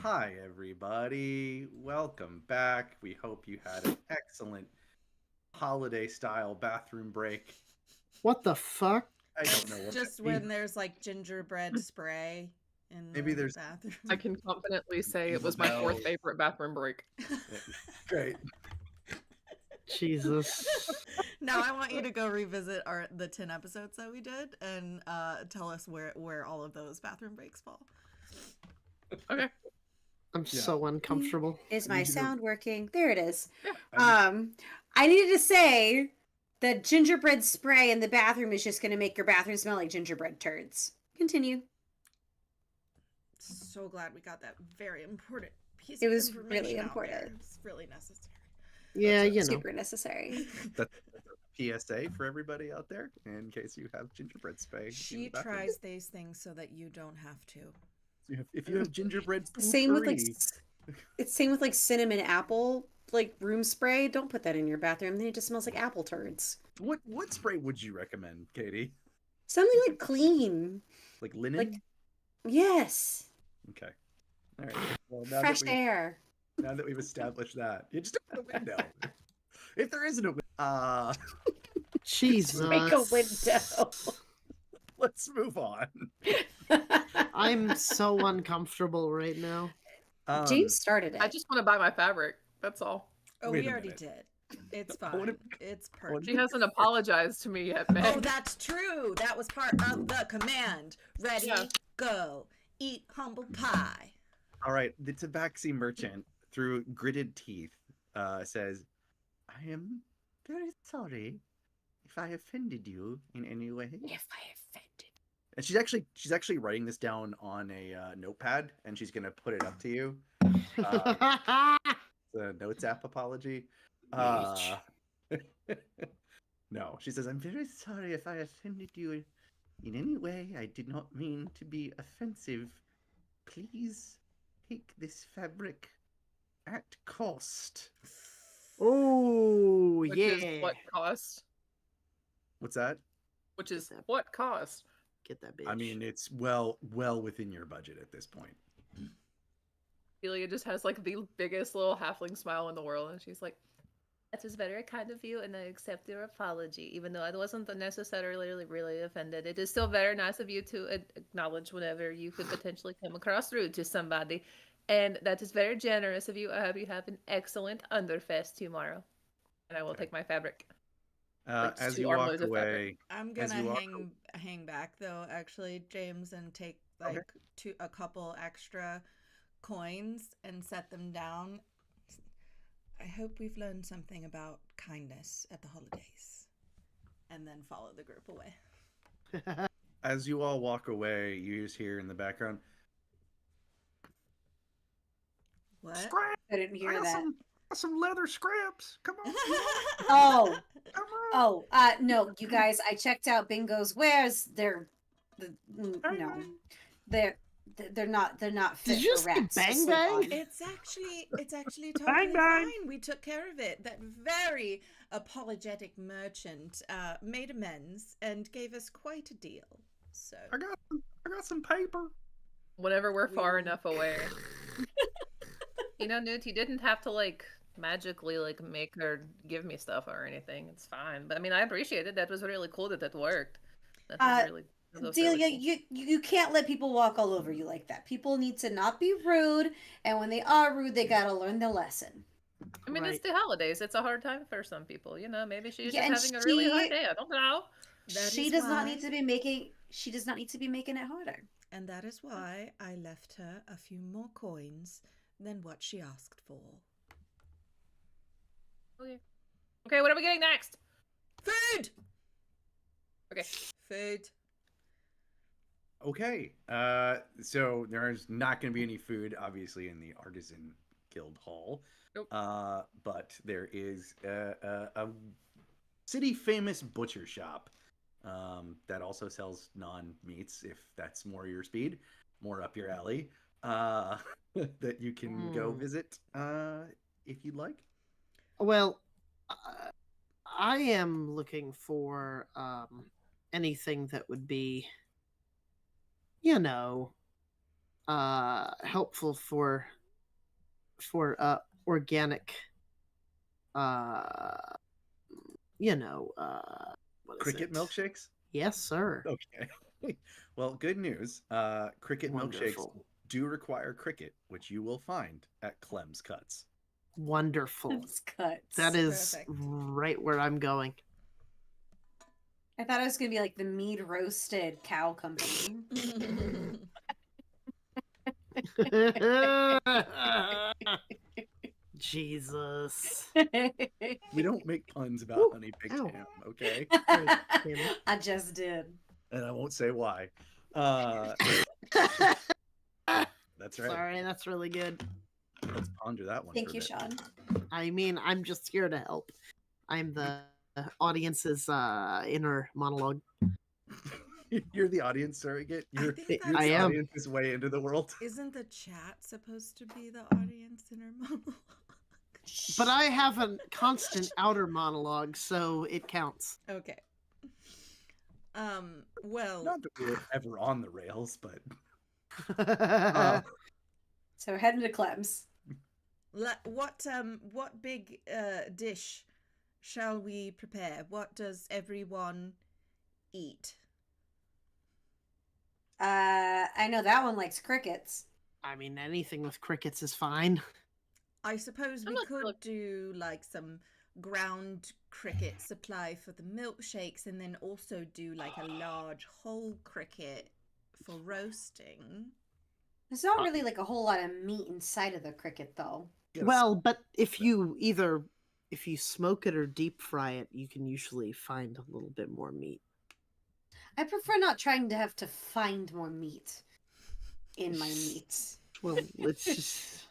Hi, everybody. Welcome back. We hope you had an excellent holiday-style bathroom break. What the fuck? I don't know what Just that when means. there's like gingerbread spray in Maybe the there's- bathroom. I can confidently say it Jingle was my fourth bells. favorite bathroom break. Great. Jesus. Now I want you to go revisit the 10 episodes that we did and tell us where all of those bathroom breaks fall. Okay. I'm Yeah. so uncomfortable. Is I my need you to- sound working? There it is. I I needed to say that gingerbread spray in the bathroom is just going to make your bathroom smell like gingerbread turds. Continue. So glad we got that very important piece It of was information really out there. important. It's really necessary. Yeah, you know. Super necessary. That's a PSA for everybody out there in case you have gingerbread spray. in the She bathroom. tries these things so that you don't have to. If you have gingerbread Same with like poopery, it's same with like cinnamon apple like room spray. Don't put that in your bathroom. Then it just smells like apple turds. what spray would you recommend, Katie? Something like clean. Like linen? Like yes. Okay. All right. Well, now Fresh that we've, air. now that we've established that, you just open a window. If there isn't a window, Jesus. Make a window. let's move on. I'm so uncomfortable right now. James started it. I just want to buy my fabric. That's all. Oh, Wait we a already minute. did. It's I wanna- fine. It's wanna- perfect. She hasn't apologized to me yet, Meg. Oh, that's true. That was part of the command. Ready, Yeah. go. Eat humble pie. All right. The tabaxi merchant, through gritted teeth, says, "I am very sorry if I offended you in any way." If I offended. And she's actually writing this down on a notepad, and she's gonna put it up to you. The notes app apology. No, she says, "I'm very sorry if I offended you in any way. I did not mean to be offensive. Please take this fabric at cost." Oh, Which yeah. is what cost? What's that? Which is what cost? Get that bitch. I mean, it's well within your budget at this point. Celia just has like the biggest little halfling smile in the world, and she's like, "That is very kind of you, and I accept your apology, even though I wasn't necessarily really offended. It is still very nice of you to acknowledge whenever you could potentially come across rude to somebody, and that is very generous of you. I hope you have an excellent Underfest tomorrow, and I will Okay. take my fabric." Like, As two you walk armloads of fabric. away, I'm As gonna you walk hang back though, actually, James, and take like a couple extra coins and set them down. I hope we've learned something about kindness at the holidays. And then follow the group away. as you all walk away, you just hear in the background, What? Scrap! I didn't hear got that. some leather scraps. Come on. Oh, Come on. no, you guys, I checked out Bingo's wares. No, they're not fit Did you for say rats. to bang sleep bang? on. It's actually totally Bang, bang. fine. We took care of it. That very apologetic merchant made amends and gave us quite a deal. So I got some paper. Whenever we're far We- enough away. You know, Newt, you didn't have to like magically like make her give me stuff or anything. It's fine. But I mean, I appreciate it. That was really cool that worked. That was really that was really Delia, cool. you can't let people walk all over you like that. People need to not be rude, and when they are rude, they gotta learn their lesson. I mean, it's Right. the holidays. It's a hard time for some people. You know, maybe she's Yeah, just and having a really hard she- day. I don't know. That She is does not why- need to be making. She does not need to be making it harder. And that is why I left her a few more coins than what she asked for. Okay, what are we getting next? Food! Okay. Food. okay, so there's not going to be any food, obviously, in the Artisan Guild Hall. Nope. But there is a city-famous butcher shop that also sells non-meats, if that's more your speed, more up your alley, that you can go visit if you'd like. Well, I am looking for anything that would be, helpful for organic, you know, what is Cricket it? milkshakes? Yes, sir. Okay. Well, good news. Cricket milkshakes Wonderful. do require cricket, which you will find at Clem's Cuts. Wonderful. It's cuts. That is Perfect. right where I'm going. I thought it was gonna be like the mead roasted cow company. Jesus. We don't make puns about honey baked Ow. ham, okay? Damn it. I just did. And I won't say why. That's right. Sorry, that's really good. Let's ponder that one. Thank for a you, bit. Sean. I mean, I'm just here to help. I'm the audience's inner monologue. You're the audience surrogate. You're, think you're I the am. audience's way into the world. Isn't the chat supposed to be the audience inner monologue? But I have a constant outer monologue, so it counts. Okay. Well, Not that we're ever on the rails, but So we're heading to Clem's. what big dish shall we prepare? What does everyone eat? I know that one likes crickets. I mean, anything with crickets is fine. I suppose we not could look- do like some ground cricket supply for the milkshakes, and then also do like a large whole cricket for roasting. There's not really like a whole lot of meat inside of the cricket, though. Yes. Well, but if you smoke it or deep fry it, you can usually find a little bit more meat. I prefer not trying to have to find more meat in my meat. Well, let's just.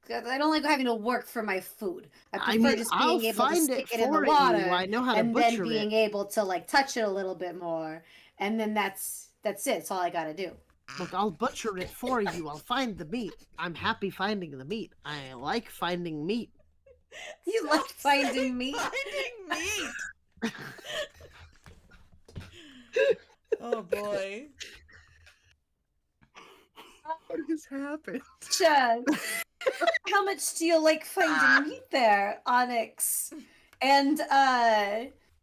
'Cause I don't like having to work for my food. I I prefer mean, just I'll being able to find stick it it in the for water you. I know how to and then butcher being it. able to like touch it a little bit more, and then that's it. That's all I gotta do. Look, I'll butcher it for you. I'll find the meat. I'm happy finding the meat. I like finding meat. You Stop like finding saying meat? Finding meat. Oh boy. What has happened? Chad, how much do you like finding meat there, Onyx? And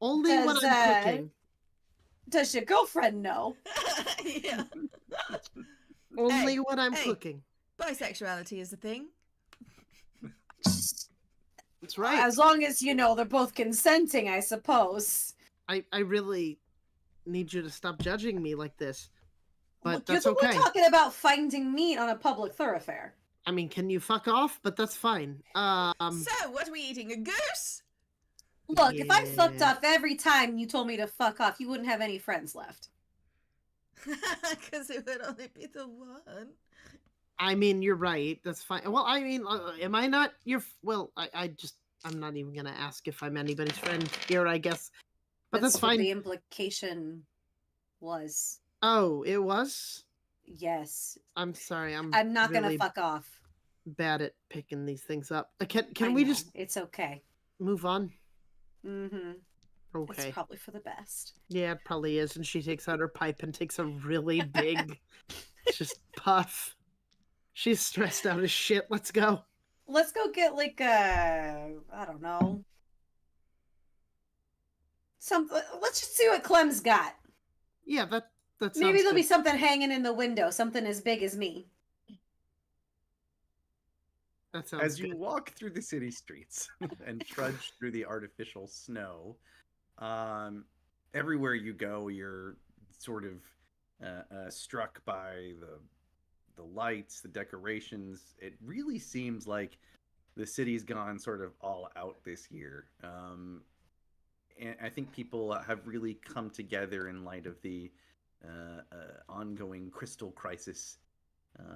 Only when Does, I'm cooking. does your girlfriend know? Yeah. Only hey, when I'm hey. cooking. Bisexuality is a thing. That's right. As long as you know they're both consenting, I suppose. I really need you to stop judging me like this. But Look, that's you're the okay. one talking about finding meat on a public thoroughfare. I mean, can you fuck off? But that's fine. So, what are we eating? A goose? Look, if I fucked Yeah. off every time you told me to fuck off, you wouldn't have any friends left. Because it would only be the one. I mean, you're right. That's fine. Well, I mean, am I not your? Well, I'm not even gonna ask if I'm anybody's friend here. I guess, but that's what fine. The implication was Oh, it was. yes. I'm sorry. I'm not really gonna fuck off. bad at picking these things up. I Can we know, just It's okay. move on? Mm-hmm. Okay. It's probably for the best. Yeah, it probably is. And she takes out her pipe and takes a really big, just puff. She's stressed out as shit. Let's go. Let's go get like I don't know. Let's just see what Clem's got. Yeah, that sounds Maybe there'll good. be something hanging in the window, something as big as me. That sounds As you good. walk through the city streets and trudge through the artificial snow, everywhere you go, you're sort of struck by the lights, the decorations. It really seems like the city's gone sort of all out this year. And I think people have really come together in light of the ongoing crystal crisis,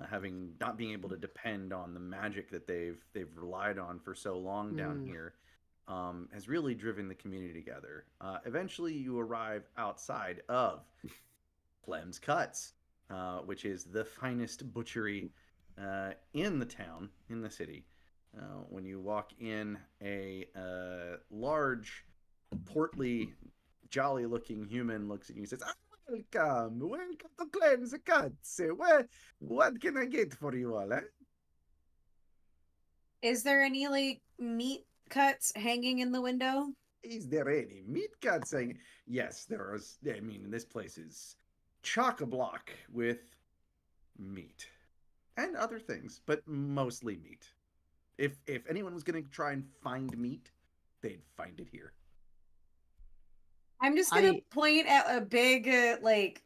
having not being able to depend on the magic that they've relied on for so long down here, has really driven the community together. Eventually, you arrive outside of Clem's Cuts, which is the finest butchery in the town, in the city. When you walk in, a large, portly, jolly-looking human looks at you and says, "I want Welcome to Claim the Cuts. What can I get for you all, eh? Is there any like meat cuts hanging in the window? Is there any meat cuts? Yes, there is. I mean, this place is chock-a-block with meat and other things, but mostly meat. If anyone was going to try and find meat, they'd find it here. I'm just gonna point at a big like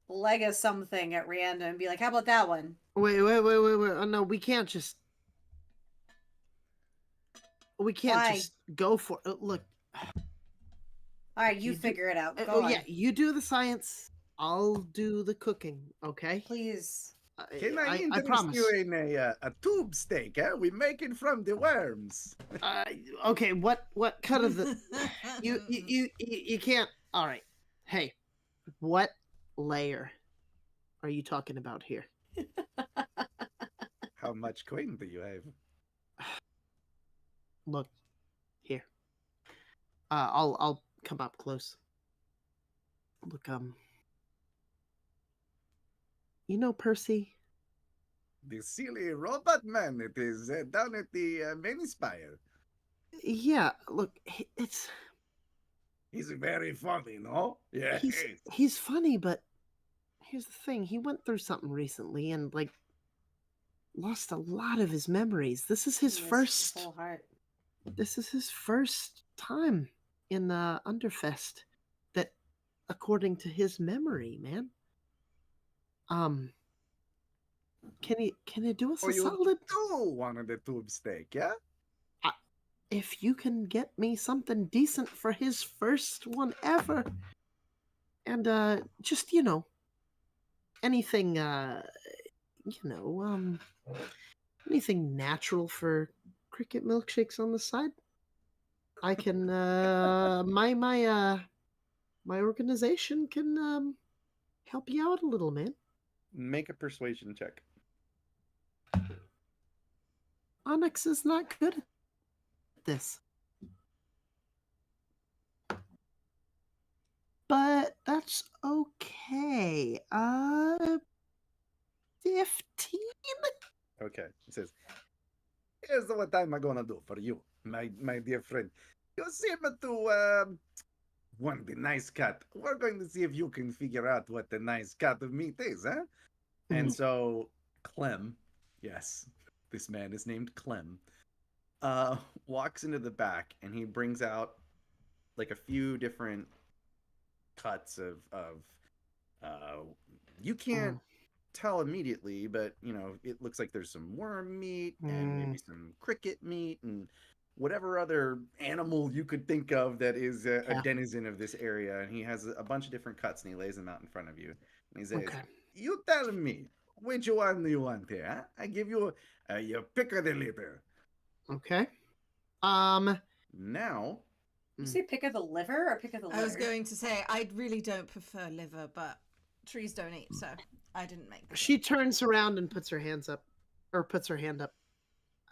leg of something at random and be like, "How about that one?" Wait. Oh, no, we can't just. We can't Why? just go for it. Look. All right, you You do- figure it out. Go Oh on. yeah, you do the science. I'll do the cooking. Okay. Please. Can I I interest promise. you in a tube steak, eh? We make it from the worms. Okay. What cut of the? You can't. All right. Hey, what layer are you talking about here? How much coin do you have? Look, here. I'll come up close. Look, you know Percy? The silly robot man, it is down at the main spire. Yeah. Look, it's He's very funny, no? Yeah. he's funny, but here's the thing: he went through something recently and like lost a lot of his memories. This is his first. Whole heart. This is his first time in Underfest. That, according to his memory, man. Can you do us a You solid? do wanted the tube steak, yeah? If you can get me something decent for his first one ever, and just anything anything natural for cricket milkshakes on the side, I can my organization can help you out a little, man. Make a persuasion check. Onyx is not good at this. But that's okay. 15? Okay. It says, here's what I'm gonna do for you, my dear friend. You seem to want the nice cut. We're going to see if you can figure out what the nice cut of meat is, huh? And so Clem, yes, this man is named Clem, walks into the back and he brings out like a few different cuts of you can't tell immediately, but it looks like there's some worm meat and maybe some cricket meat and whatever other animal you could think of that is a denizen of this area. And he has a bunch of different cuts and he lays them out in front of you and he says, you tell me which one do you want here, huh? I give you your pick of the litter. Okay. Now You say pick of the liver or pick of the liver? I was going to say I really don't prefer liver, but trees don't eat, so I didn't make. She turns around and puts her hands up, or puts her hand up.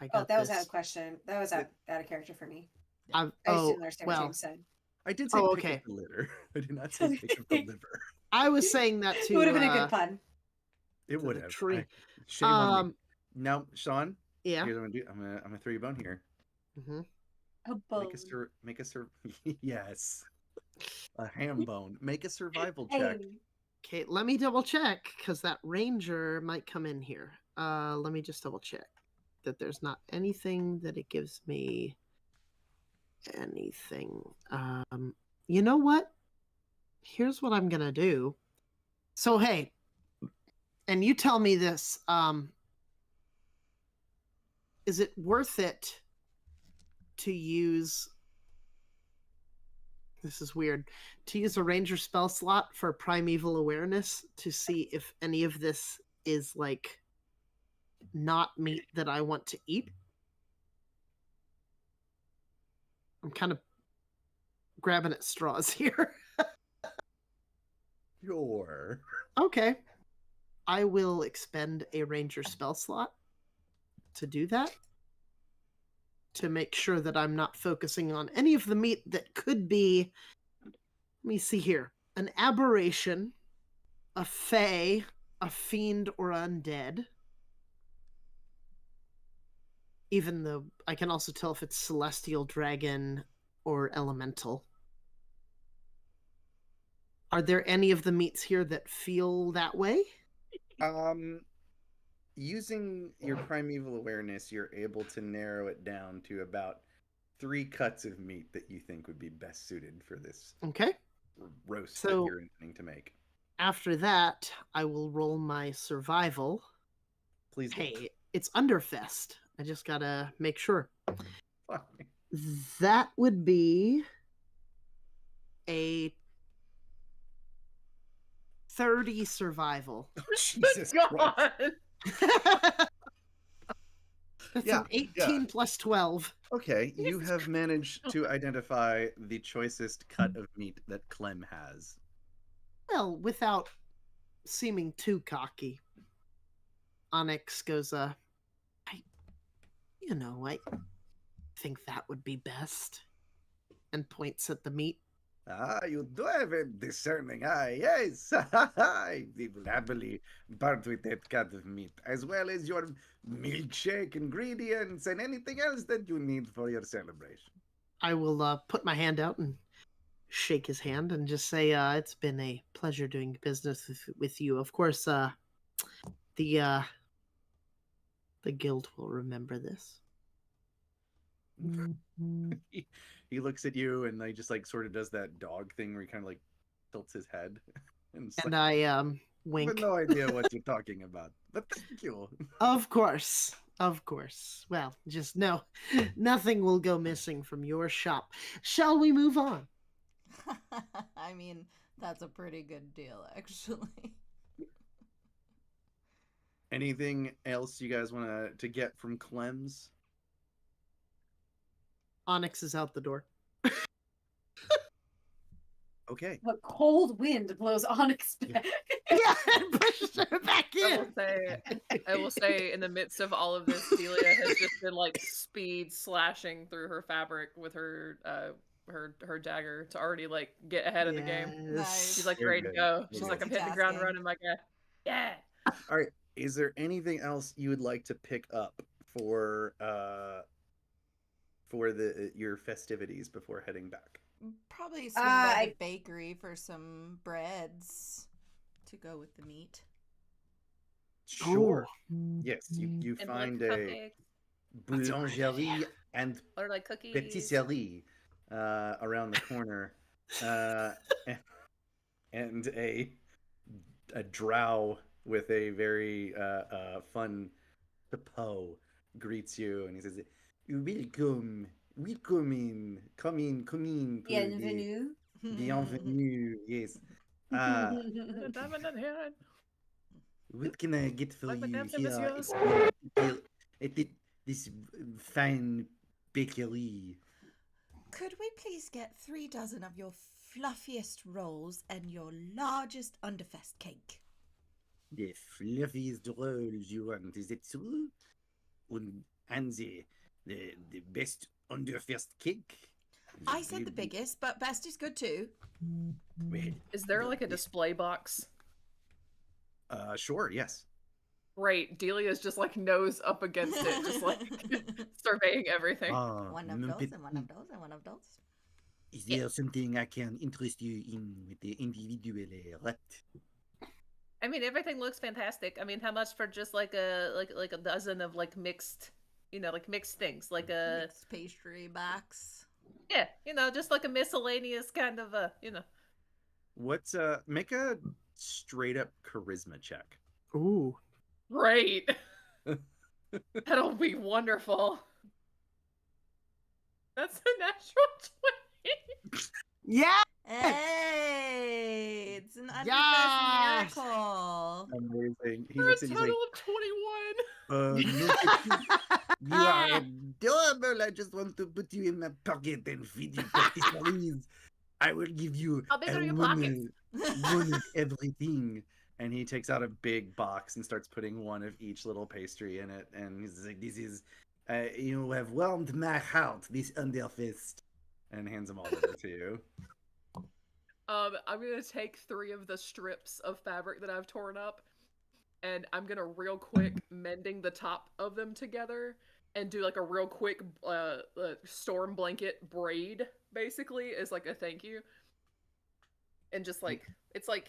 I got that was this. out of question. That was out of character for me. I didn't understand what James said. I did say pick okay. of the litter. I did not say pick of the liver. I was saying that too. It would have been a good pun. It would have. Tree. Shame on me. Now, Sean. Yeah. Here's what I'm gonna do. I'm gonna throw you a bone here. Mm-hmm. A bone. Yes. A ham bone. Make a survival check. Okay, let me double check because that ranger might come in here. Let me just double check that there's not anything that it gives me anything. You know what? Here's what I'm gonna do. So hey, and you tell me this, is it worth it to use, this is weird, to use a ranger spell slot for primeval awareness to see if any of this is like not meat that I want to eat? I'm kind of grabbing at straws here. Sure. Okay. I will expend a ranger spell slot to do that, to make sure that I'm not focusing on any of the meat that could be, let me see here, an aberration a fae, a fiend, or undead. Even though I can also tell if it's celestial, dragon, or elemental. Are there any of the meats here that feel that way? Using your primeval awareness, you're able to narrow it down to about 3 cuts of meat that you think would be best suited for this Okay. roast that So- you're intending to make. After that, I will roll my survival. Please do. Hey, it's Underfest. I just gotta make sure. Fine. That would be a 30 survival. Jesus God. Christ. That's Yeah, an 18 plus 12. Okay, you Jesus have managed to identify the choicest cut of meat that Clem has. Well, without seeming too cocky. Onyx goes, I think that would be best. And points at the meat. Ah, you do have a discerning eye. Yes, I will happily part with that cut of meat, as well as your milkshake ingredients and anything else that you need for your celebration. I will put my hand out and shake his hand and just say, it's been a pleasure doing business with you. Of course, the guild will remember this. He looks at you and he just like sort of does that dog thing where he kind of like tilts his head. And, it's And like, I I have wink. no idea what you're talking about, but thank you. Of course. Of course. Well, just know nothing will go missing from your shop. Shall we move on? I mean, that's a pretty good deal, actually. anything else you guys want to get from Clem's? Onyx is out the door. Okay. A cold wind blows Onyx back. Yeah, and pushes her back in. I will say, in the midst of all of this, Delia has just been like speed slashing through her fabric with her dagger to already like get ahead of the game. Nice. She's like Very ready to good. go. She's Very like, I'm hitting the ground Multitasking. running, my guy. Yeah. All right. Is there anything else you would like to pick up for your festivities before heading back? Probably swing by I- the bakery for some breads to go with the meat. Sure. Yes, you And find like a cupcakes boulangerie and or like cookies. patisserie around the corner, and a drow with a very fun chapeau greets you, and he says, "Welcome, welcome in, come in, come in. Bienvenue. Bienvenue, yes. What can I get for Like you Madame here Monsieur. at this fine bakery? Could we please get 3 dozen of your fluffiest rolls and your largest Underfest cake? The fluffiest rolls you want, is it so? And the best Underfest cake? I said the biggest, but best is good too. Well, Is there like a display box? Sure, yes. Great. Delia's just like nose up against it, just like surveying everything. One of mon those petit- and one of those and one of those. Is there something I can interest you in with the individual rat? I mean, everything looks fantastic. I mean, how much for just like a dozen of like mixed, like mixed things, like a Mixed pastry box. yeah, just like a miscellaneous kind of What's make a straight up charisma check. Ooh. Great. That'll be wonderful. That's a natural 20. Yeah! Hey, it's an Underfest Yes! miracle. Amazing. He For a looks at you total like, of 21. Look at you. You are adorable. I just want to put you in my pocket and feed you patisseries. I will give you How big are your one pockets? of everything. and he takes out a big box and starts putting one of each little pastry in it, and he's like, "This is, you have warmed my heart, this Underfest," and hands them all over to you. I'm gonna take 3 of the strips of fabric that I've torn up, and I'm gonna real quick mending the top of them together and do like a real quick storm blanket braid, basically, as like a thank you. And just like it's like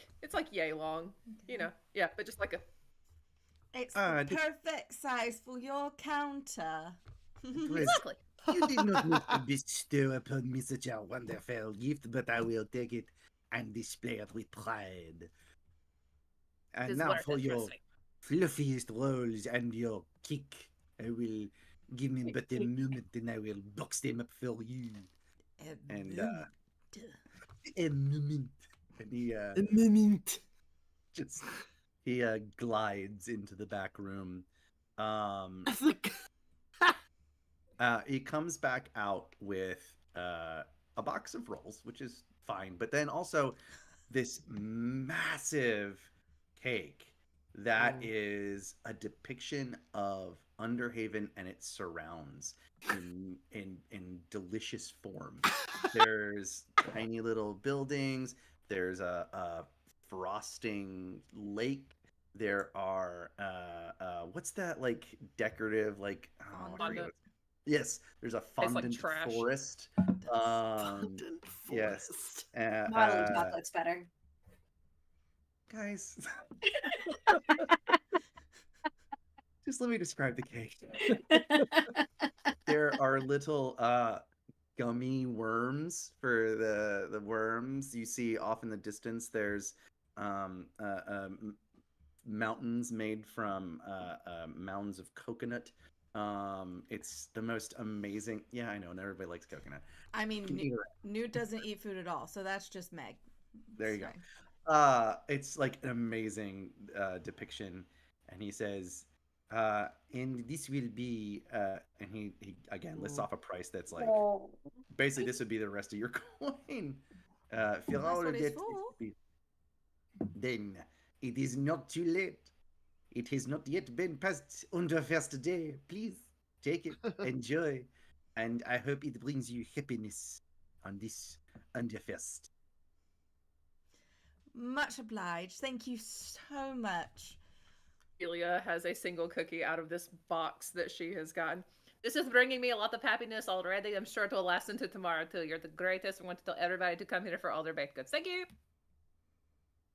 yay long, yeah, but just like a It's the perfect size for your counter. exactly. You did not need to bestow upon me such a wonderful gift, but I will take it and display it with pride. And It's now worth for it, your trust me. fluffiest rolls and your kick, I will give me but a moment and I will box them up for you. And a moment. And he Mint. just he glides into the back room. He comes back out with a box of rolls, which is fine, but then also this massive cake that is a depiction of Underhaven and its surrounds in delicious form. There's tiny little buildings. There's a frosting lake. There are what's that like decorative like Fondant. Yes, there's a fondant trash. forest. Fondant Yes. forest. Modeling chocolate's better. Guys, just let me describe the cake. There are little gummy worms for the worms. You see off in the distance. There's mountains made from mounds of coconut. It's the most amazing. Yeah, I know. Not everybody likes coconut. I mean, Newt doesn't eat food at all, so that's just Meg. There you go. It's like an amazing depiction, and he says, and this will be, and he again lists off a price that's like, basically this would be the rest of your coin. If you're That's what already it's for. Then it is not too late. It has not yet been past Underfest day. Please take it, enjoy, and I hope it brings you happiness on this Underfest. Much obliged. Thank you so much. Celia has a single cookie out of this box that she has gotten. This is bringing me a lot of happiness already. I'm sure it will last into tomorrow too. You're the greatest. I want to tell everybody to come here for all their baked goods. Thank you.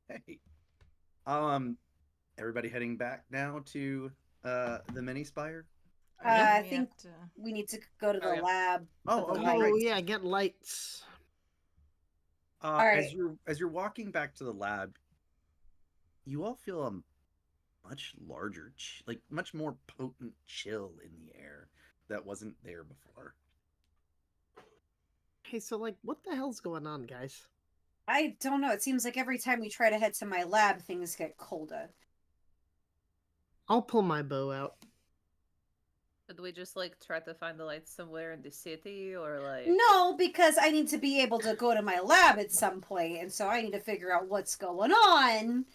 Hey, everybody heading back now to the mini spire. I We think have to- we need to go to the yeah. lab. Oh, for the okay, lights. right. Yeah, get lights. right. As you're walking back to the lab, you all feel a much larger, like much more potent chill in the air that wasn't there before. Okay, so like, what the hell's going on, guys? I don't know. It seems like every time we try to head to my lab, things get colder. I'll pull my bow out. Did we just like try to find the lights somewhere in the city or like No, because I need to be able to go to my lab at some point, and so I need to figure out what's going on.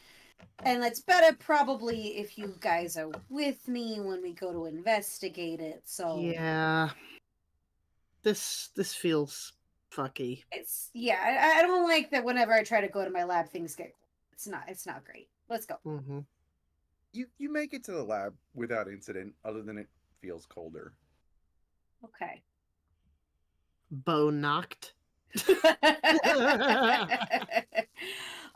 And it's better probably if you guys are with me when we go to investigate it. So Yeah. This feels fucky. it's I don't like that whenever I try to go to my lab things get it's not great. Let's go. Mm-hmm. You make it to the lab without incident, other than it feels colder. Okay. Bow knocked.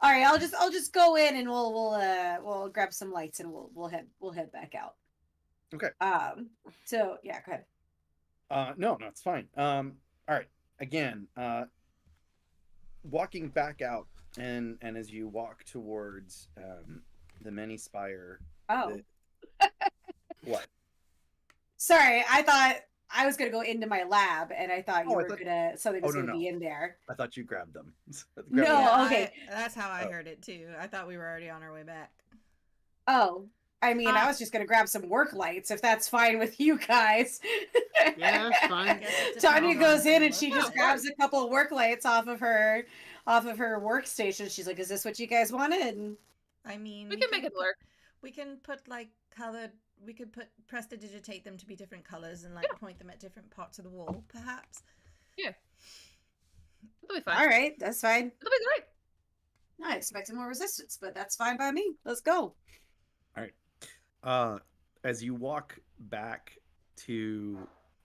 All right, I'll just go in and we'll grab some lights and we'll head back out. Okay. So yeah, go ahead. No, it's fine. All right. Again, walking back out, and as you walk towards the many spire. Oh. What? Sorry, I thought I was gonna go into my lab, and I thought something was no, gonna be in there. I thought you grabbed them. No. Yeah, okay. that's how I Oh. heard it too. I thought we were already on our way back. Oh, I mean, I was just gonna grab some work lights if that's fine with you guys. Yeah, it's fine. Tanya goes in and she Yeah, just grabs a couple of work lights off of her workstation. She's like, "Is this what you guys wanted?" I mean, we can make it work. We can put like colored. We could prestidigitate them to be different colors and like point them at different parts of the wall, perhaps. Yeah. It'll be fine. All right, that's fine. It'll be great. I expected more resistance, but that's fine by me. Let's go. All right. As you walk back to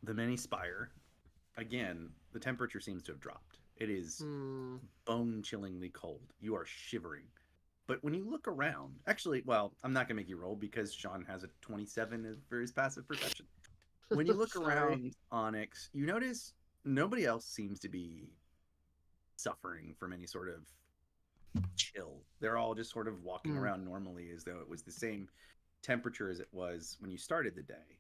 the mini spire, again, the temperature seems to have dropped. It is bone-chillingly cold. You are shivering. But when you look around, actually, well, I'm not going to make you roll because Sean has a 27 for his passive perception. When you look Sorry. around, Onyx, you notice nobody else seems to be suffering from any sort of chill. They're all just sort of walking around normally as though it was the same temperature as it was when you started the day.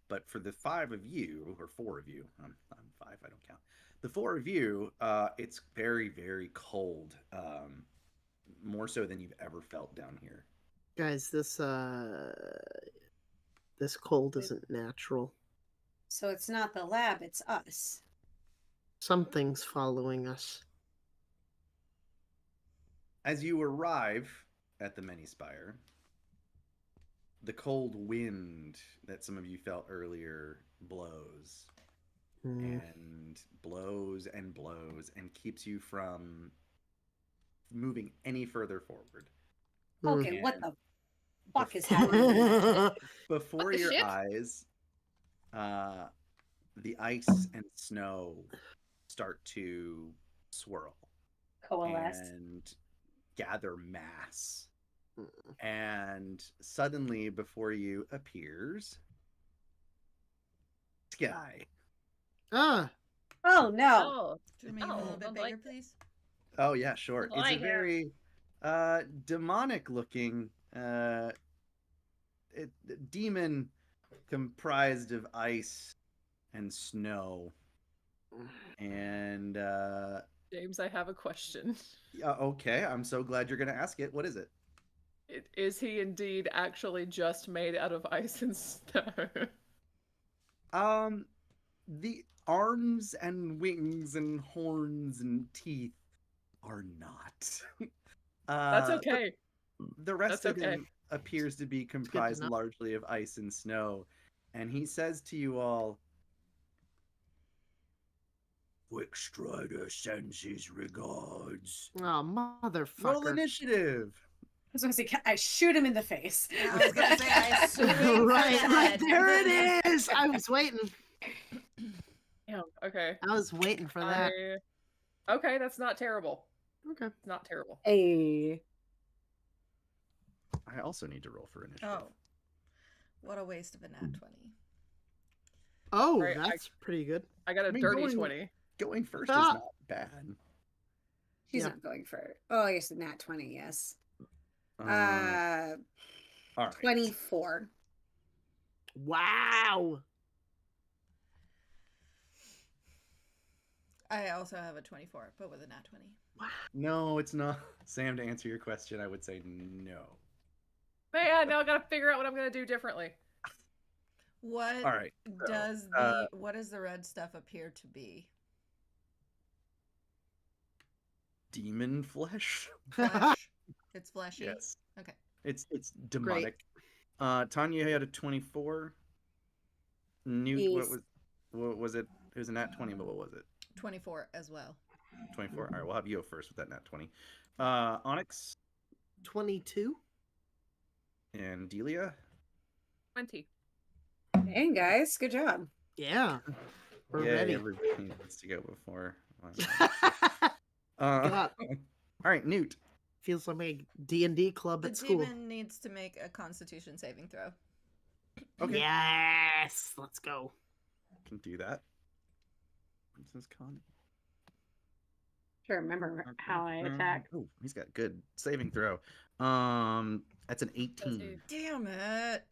But for the 5 of you, or 4 of you, I'm 5, I don't count. The 4 of you, it's very, very cold. More so than you've ever felt down here. Guys, this cold isn't natural. So it's not the lab, it's us. Something's following us. As you arrive at the mini spire, the cold wind that some of you felt earlier blows and blows and blows and keeps you from moving any further forward. Okay, And what the fuck is happening? Before What the your shit? eyes, the ice and snow start to swirl Coalesce. and gather mass. And suddenly before you appears Sky. Ah, Oh no. Oh, Do you mean a Oh, little bit don't bigger, like- please? Oh yeah, sure. What do It's I a hear? very demonic looking demon comprised of ice and snow. And James, I have a question. okay, I'm so glad you're gonna ask it. What is it? Is he indeed actually just made out of ice and snow? The arms and wings and horns and teeth are not. That's but okay. The rest That's of okay. him appears to be comprised know. largely of ice and snow, and he says to you all, Quick Strider sends his regards. oh, Roll motherfucker. initiative. I was gonna say, I shoot him in the face. I was gonna say, I swing for right, the right head. there it is. I was waiting. Yeah. Okay. I was waiting for that. Okay, that's not terrible. Okay. It's not terrible. Hey. I also need to roll for initiative. Oh, what a waste of a nat 20. Oh, Right, that's pretty good. I got a I mean, dirty going- 20. Going first Ah. is not bad. She's Yeah. not going for it. Oh, I guess the nat 20, yes. All right. 24. Wow. I also have a 24, but with a nat 20. No, it's not. Sam, to answer your question, I would say no. Man, now I gotta figure out what I'm gonna do differently. What All right. does the what does the red stuff appear to be? Demon flesh? Flesh? It's fleshy. Yes. Okay. It's demonic. Tanya had a 24. Newt, Yes. what was it? It was a nat 20, but what was it? 24 as well. 24. All right, we'll have you go first with that nat 20. Onyx 22. and Delia. 20. Dang, guys, good job. Yeah. We're Yay, ready. everybody needs to go before. God, All right, Newt. feels like a D&D club The at school. demon needs to make a Constitution saving throw. Okay. Yes, let's go. Can do that. What's his con? Sure, remember how I attack. Oh, he's got good saving throw. That's an 18. Damn it.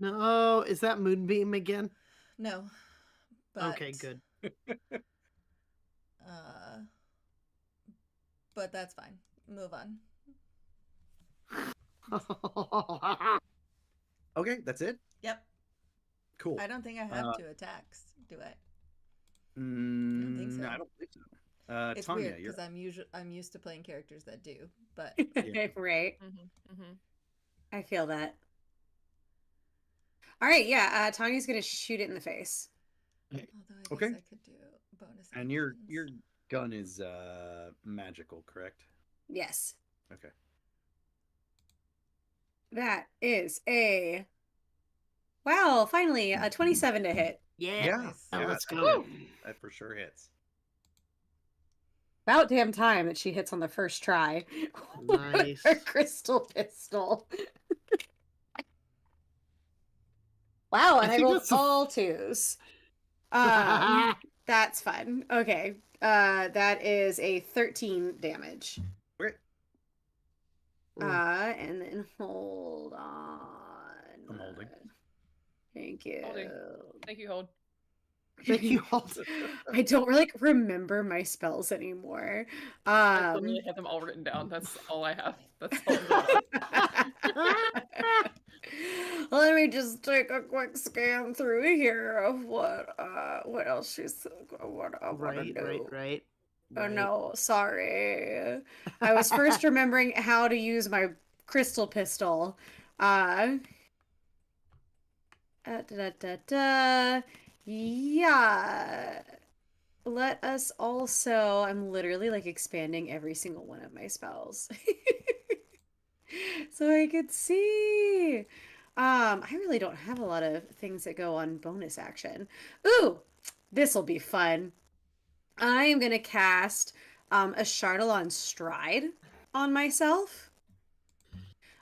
No, is that Moonbeam again? No. But, Okay, good. But that's fine. Move on. Okay, that's it. Yep. Cool. I don't think I have 2 attacks, do I? don't think so. I don't think so. It's Tanya, weird you're because I'm used to playing characters that do, but Right. Mm-hmm. I feel that. All right, yeah. Tanya's gonna shoot it in the face. although I guess Okay. I could do bonus. and you're actions. Gun is magical, correct? Yes. Okay. That is a wow, finally a 27 to hit. Yeah. Nice. Let's that go. hits. That for sure hits. About damn time that she hits on the first try. Nice. Her crystal pistol. Wow, and I think rolled that's a- all twos. That's fun. Okay. That is a 13 damage. Okay. And then hold on. I'm holding. Thank you. Holding. Thank you, Hold. Thank you, Holt. I don't really remember my spells anymore. I literally have them all written down. That's all I have. That's all I'm going on. Let me just take a quick scan through here of what else she's what I want to do. Right. Oh no, sorry. I was first remembering how to use my crystal pistol. Yeah. Let us also, I'm literally like expanding every single one of my spells. So I could see. I really don't have a lot of things that go on bonus action. Ooh, this'll be fun. I am gonna cast a Chardalon Stride on myself.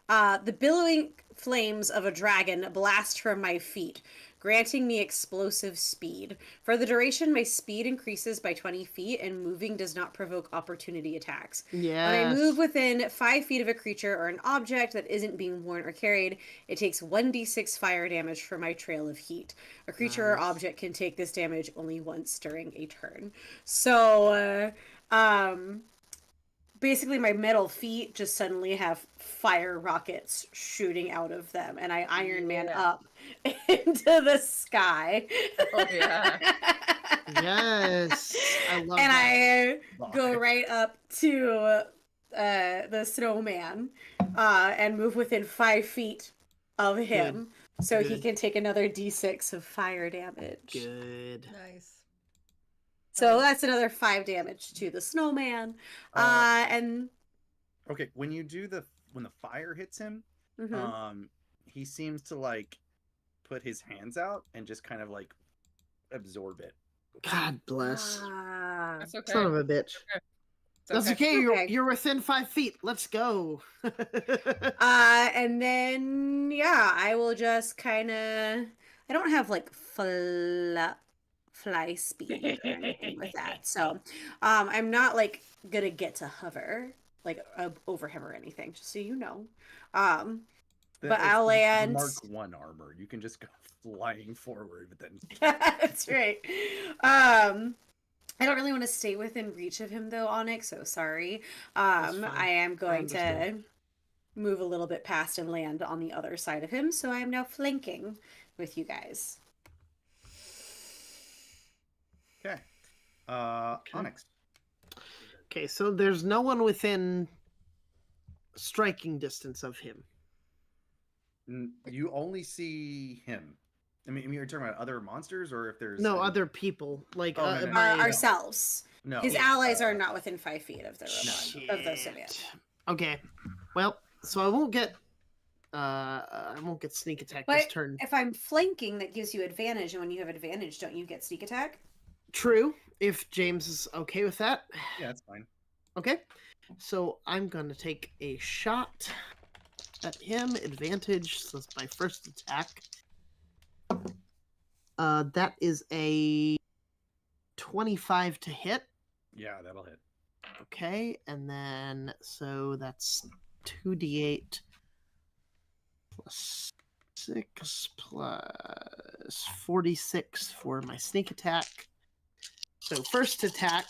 The billowing flames of a dragon blast from my feet, granting me explosive speed. For the duration, my speed increases by 20 feet, and moving does not provoke opportunity attacks. Yeah. When I move within 5 feet of a creature or an object that isn't being worn or carried, it takes 1d6 fire damage for my trail of heat. A creature or Nice. object can take this damage only once during a turn. So, basically my metal feet just suddenly have fire rockets shooting out of them, and I Iron Man Yeah. up into the sky. Oh, yeah. Yes. I love and that. I go right up to the snowman and move within 5 feet of him, so he Good. can take another d6 of fire damage. Good. Nice. So that's another 5 damage to the snowman. And Okay, when the fire hits him, mhm. he seems to like put his hands out and just kind of like absorb it. God bless. That's okay. Son of a bitch. It's That's okay. okay. Okay. You're within 5 feet. Let's go. And then yeah, I will just kind of. I don't have like fly speed or anything with that, so I'm not like gonna get to hover like over him or anything. Just so you know, but It's I'll the land. Mark 1 armor. You can just go flying forward, but then That's right. I don't really want to stay within reach of him though, Onyx, so sorry. That's fine. I am going to understand. move a little bit past and land on the other side of him, so I am now flanking with you guys. okay. Okay. Onyx. Okay, so there's no one within striking distance of him. You only see him. I mean, you're talking about other monsters, or if there's No, other people. Like Oh, no, no, my- no. Ourselves. no His allies are not within 5 feet of the Shit. of the civilian. Okay. Well, so I won't get sneak attack this But turn. if I'm flanking, that gives you advantage, and when you have advantage, don't you get sneak attack? True, if James is okay with that. Yeah, that's fine. Okay. So I'm gonna take a shot at him. Advantage, so it's my first attack. That is a 25 to hit. Yeah, that'll hit. Okay, and then so that's 2d8 plus 6 plus 46 for my sneak attack. So first attack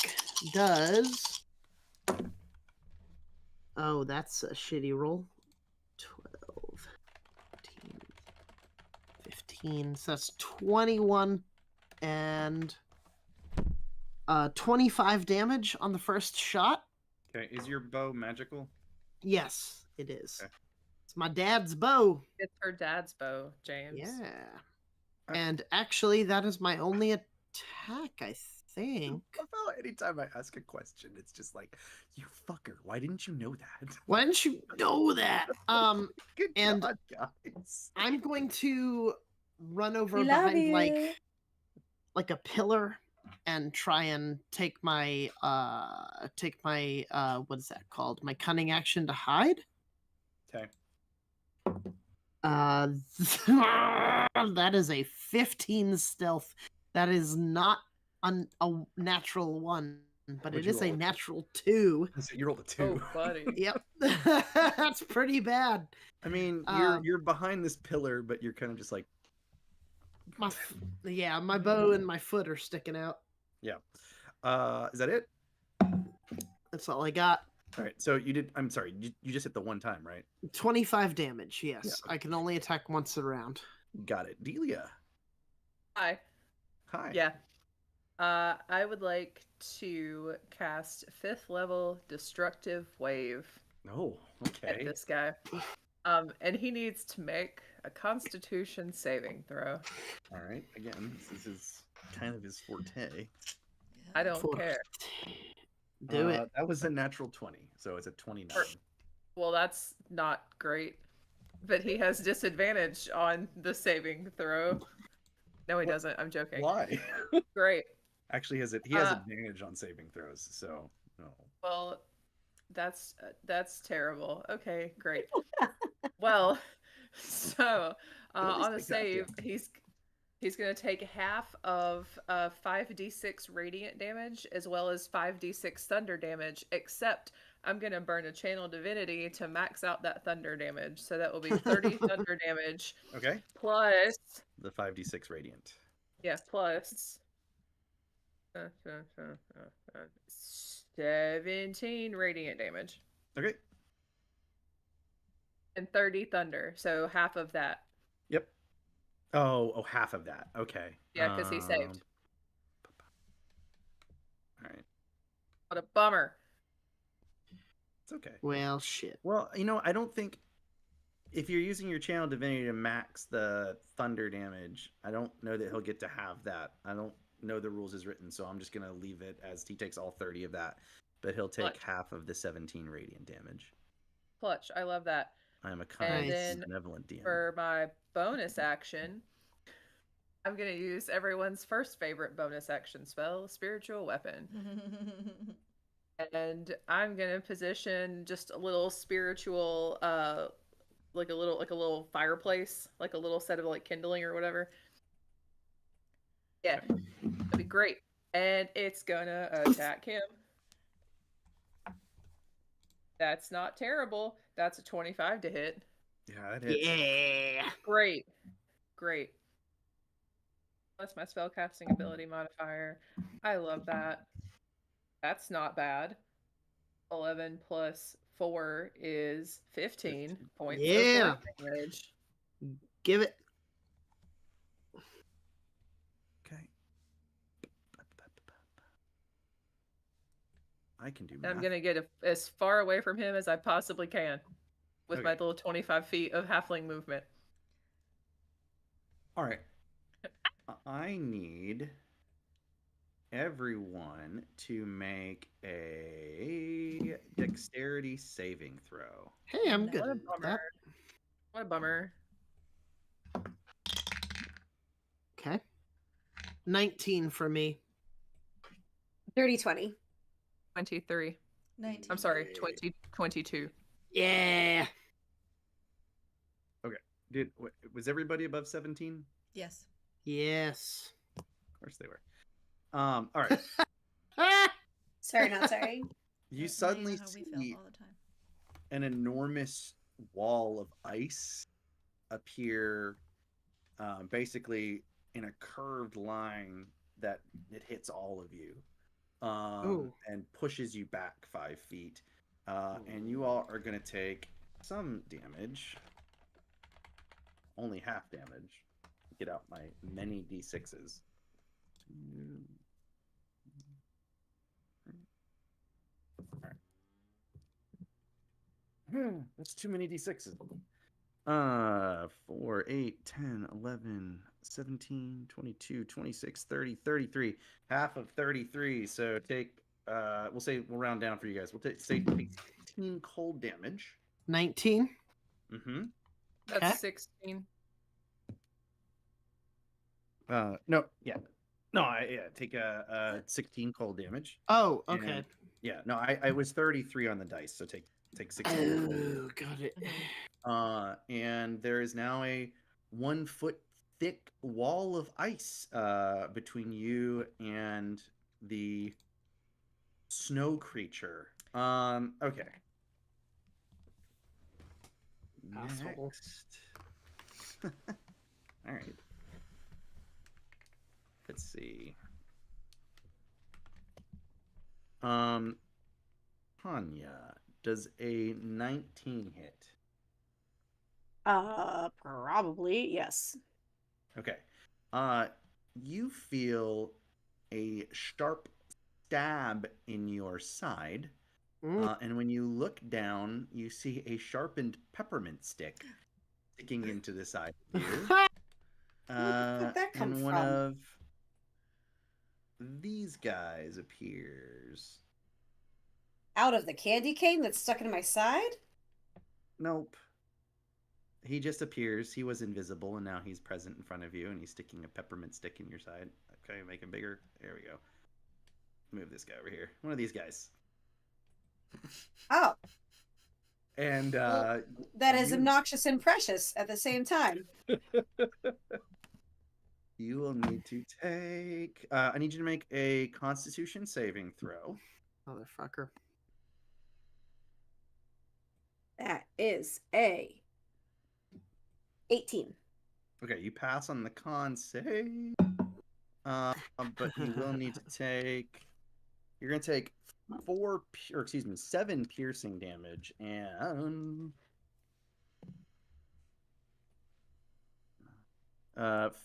does. Oh, that's a shitty roll. 12, 14, 15. So that's 21 and 25 damage on the first shot. Okay, is your bow magical? Yes, it is. Okay. It's my dad's bow. It's her dad's bow, James. Yeah. And actually, that is my only attack, I think. About anytime I ask a question, it's just like, you fucker, why didn't you know that? Why didn't you know that? Good And God, guys. I'm going to run over We love behind you. like a pillar and try and take my what is that called? My cunning action to hide. Okay. That is a 15 stealth. That is not a natural one, but What'd it you is a roll? natural 2. So you rolled a 2. Oh, buddy. Yep. That's pretty bad. I mean, Uh, you're behind this pillar, but you're kind of just like, my bow and my foot are sticking out. yeah. Is that it? That's all I got. All right. So you did. I'm sorry. You just hit the one time, right? 25 damage. Yes, Yeah. I can only attack once a round. Got it. Delia. Hi. Hi. Yeah. I would like to cast 5th level Destructive Wave Oh, at okay. this guy. And he needs to make a Constitution saving throw. All right. Again, this is kind of his forte. I don't Four. care. Do it. That was a natural 20, so it's a 29. Well, that's not great. But he has disadvantage on the saving throw. No, he doesn't. I'm joking. Why? Great. Actually, he has advantage on saving throws, so no. Well, that's terrible. Okay, great. Well, so on a least I got save, you. he's going to take half of 5d6 radiant damage as well as 5d6 thunder damage, except I'm going to burn a channel divinity to max out that thunder damage. So that will be 30 thunder damage Okay. plus, The 5d6 radiant. yeah, plus 17 radiant damage Okay. and 30 thunder. So half of that. Yep. Oh, half of that. Okay. Yeah, because he saved. All right. What a bummer. It's okay. Well, shit. Well, I don't think if you're using your channel divinity to max the thunder damage, I don't know that he'll get to have that. I don't know the rules as written, so I'm just gonna leave it as he takes all 30 of that, but he'll take Clutch. half of the 17 radiant damage. Clutch. I love that. I am a And kind, then benevolent DM. for my bonus action, I'm going to use everyone's first favorite bonus action spell, Spiritual Weapon. And I'm going to position just a little spiritual, like a little fireplace, like a little set of like kindling or whatever. Yeah, that'd be great. And it's gonna attack him. That's not terrible. That's a 25 to hit. Yeah, that hits. Yeah. Great. That's my spellcasting ability modifier. I love that. That's not bad. 11 plus 4 is 15 points Yeah. of damage. Give it. Okay. I can do And math. I'm gonna get as far away from him as I possibly can with my Okay. little 25 feet of halfling movement. All right. I need everyone to make a dexterity saving throw. Hey, I'm good What a at bummer. that. What a bummer. Okay. 19 for me. 30-20. 23. 19. I'm sorry, 22. Yeah. Was everybody above 17? Yes. Yes. Of course they were. All right. Sorry, not sorry. You Now suddenly know how we feel see all the time. an enormous wall of ice appear basically in a curved line that it hits all of you Ooh. and pushes you back 5 feet. And you all are going to take some damage. Only half damage. Get out my many d6s. All right. That's too many d6s. 4, 8, 10, 11, 17, 22, 26, 30, 33. Half of 33. So take, we'll round down for you guys. Take 16 cold damage. 19. Mm-hmm. That's Okay. 16. No, yeah. No, take a 16 cold damage. Oh, okay. And, yeah, no, I was 33 on the dice, so take 16 cold damage. Oh, got it. And there is now a 1 foot thick wall of ice between you and the snow creature. Okay. Asshole. Next. All right. Let's see. Tanya, does a 19 hit? Probably, yes. Okay. You feel a sharp stab in your side, and when you look down, you see a sharpened peppermint stick sticking into the side of you. Where the fuck that come and one from? of these guys appears. Out of the candy cane that's stuck in my side? Nope. He just appears. He was invisible, and now he's present in front of you, and he's sticking a peppermint stick in your side. Okay, make him bigger. There we go. Move this guy over here. One of these guys. Oh, And that is obnoxious and precious at the same time. you will need to take. I need you to make a Constitution saving throw. Motherfucker. That is a 18. Okay, you pass on the con save. But you will need to take. You're gonna take 7 piercing damage and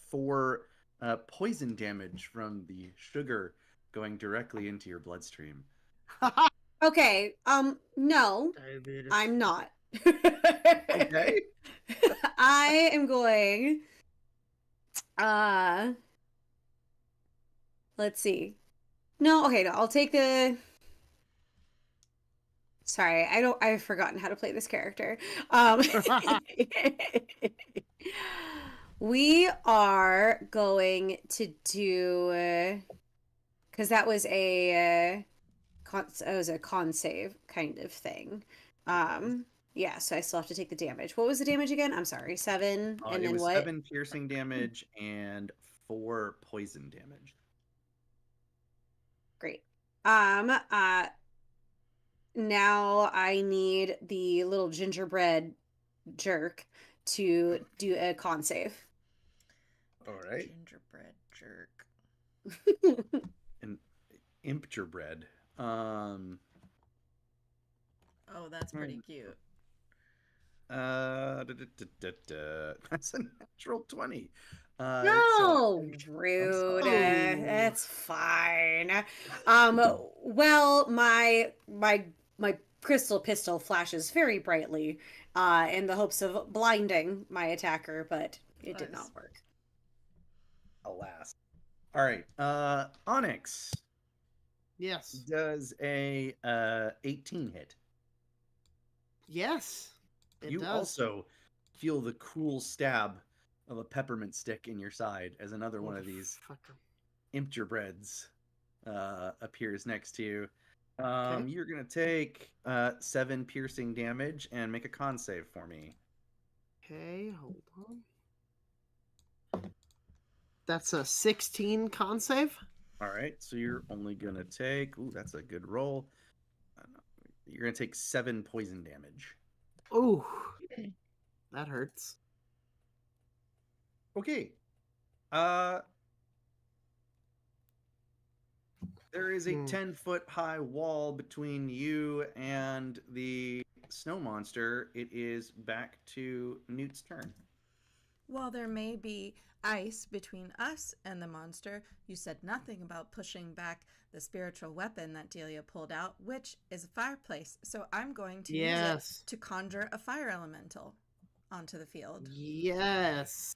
4 poison damage from the sugar going directly into your bloodstream. Okay, no, Diabetes. I'm not. Okay. I am going, let's see. No, okay, no, I'll take the... Sorry, I've forgotten how to play this character. We are going to do, because that was a con save kind of thing. Yeah, so I still have to take the damage. What was the damage again? I'm sorry, 7, and it then was what? 7 piercing damage and 4 poison damage. Great. Now I need the little gingerbread jerk to do a con save. All right. Gingerbread jerk. And impgerbread. Oh, that's pretty cute. That's a natural 20. No, so- rude. sorry. That's fine. Well, my crystal pistol flashes very brightly, in the hopes of blinding my attacker, but it did Nice. not work. Alas. All right. Onyx, Yes. does a 18 hit? Yes. It You does. also feel the cool stab of a peppermint stick in your side as another one of these Motherfucker. impgerbreads appears next to you. Okay. You're gonna take 7 piercing damage and make a con save for me. Okay, hold on. That's a 16 con save. All right, so you're only gonna take. Ooh, that's a good roll. You're gonna take 7 poison damage. Ooh, that hurts. Okay. There is a 10-foot high wall between you and the snow monster. It is back to Newt's turn. While there may be ice between us and the monster, you said nothing about pushing back the spiritual weapon that Delia pulled out, which is a fireplace. So I'm going to use Yes. it to conjure a fire elemental. onto the field. Yes.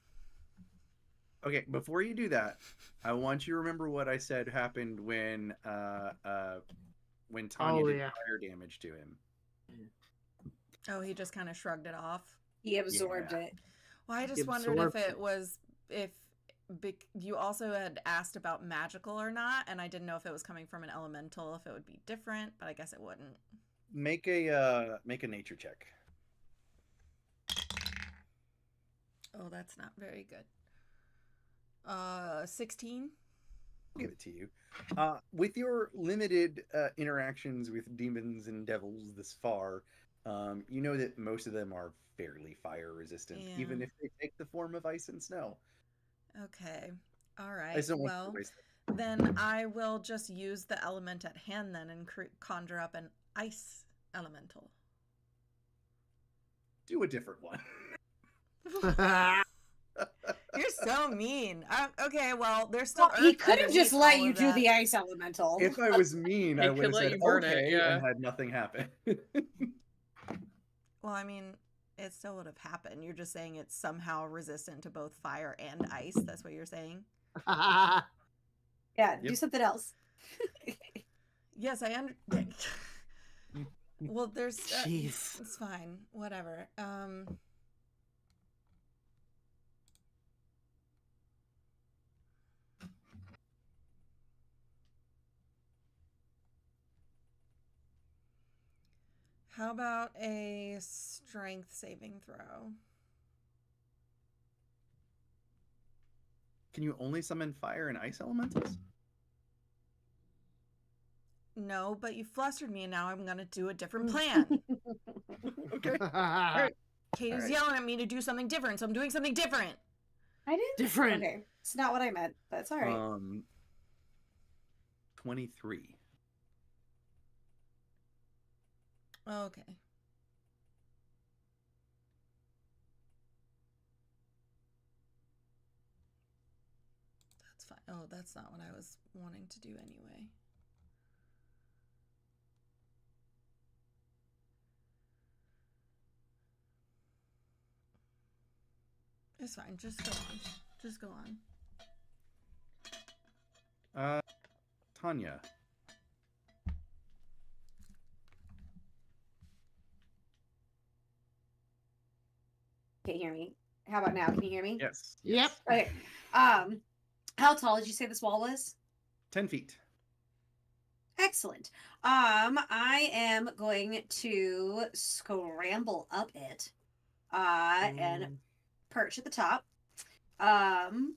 Okay, before you do that, I want you to remember what I said happened when Tanya Oh, did yeah. fire damage to him. Oh, he just kind of shrugged it off. He absorbed Yeah. it. Well, I just wondered if absorbs it it. was you also had asked about magical or not, and I didn't know if it was coming from an elemental, if it would be different, but I guess it wouldn't. Make a nature check. Oh, that's not very good. 16. I'll give it to you. With your limited interactions with demons and devils this far, you know that most of them are fairly fire resistant, Yeah. even if they take the form of ice and snow. Okay. All I right. just don't want Well, to waste then I will just use the element at hand then and conjure up an ice elemental. Do a different one. You're so mean. Okay, well, there's still Well, he earth could have just underneath let all you of do that. the ice elemental. If I was mean, He I could would have let said you burn it, okay yeah. and had nothing happen. Well, I mean, it still would have happened. You're just saying it's somehow resistant to both fire and ice. That's what you're saying? Yeah, Yep. do something else. Yes, I understand. Well, there's... Jeez. it's fine. Whatever. How about a strength saving throw? Can you only summon fire and ice elementals? No, but you flustered me, and now I'm going to do a different plan. Okay. Katie's Alright. yelling at me to do something different, so I'm doing something different. I didn't. Different. Okay, it's not what I meant, but it's all right. 23. Okay. That's fine. Oh, that's not what I was wanting to do anyway. It's fine. Just go on. Just go on. Tanya. Can't hear me. How about now? Can you hear me? Yes. Yep. Okay. How tall did you say this wall was? 10 feet. Excellent. I am going to scramble up it, and perch at the top. And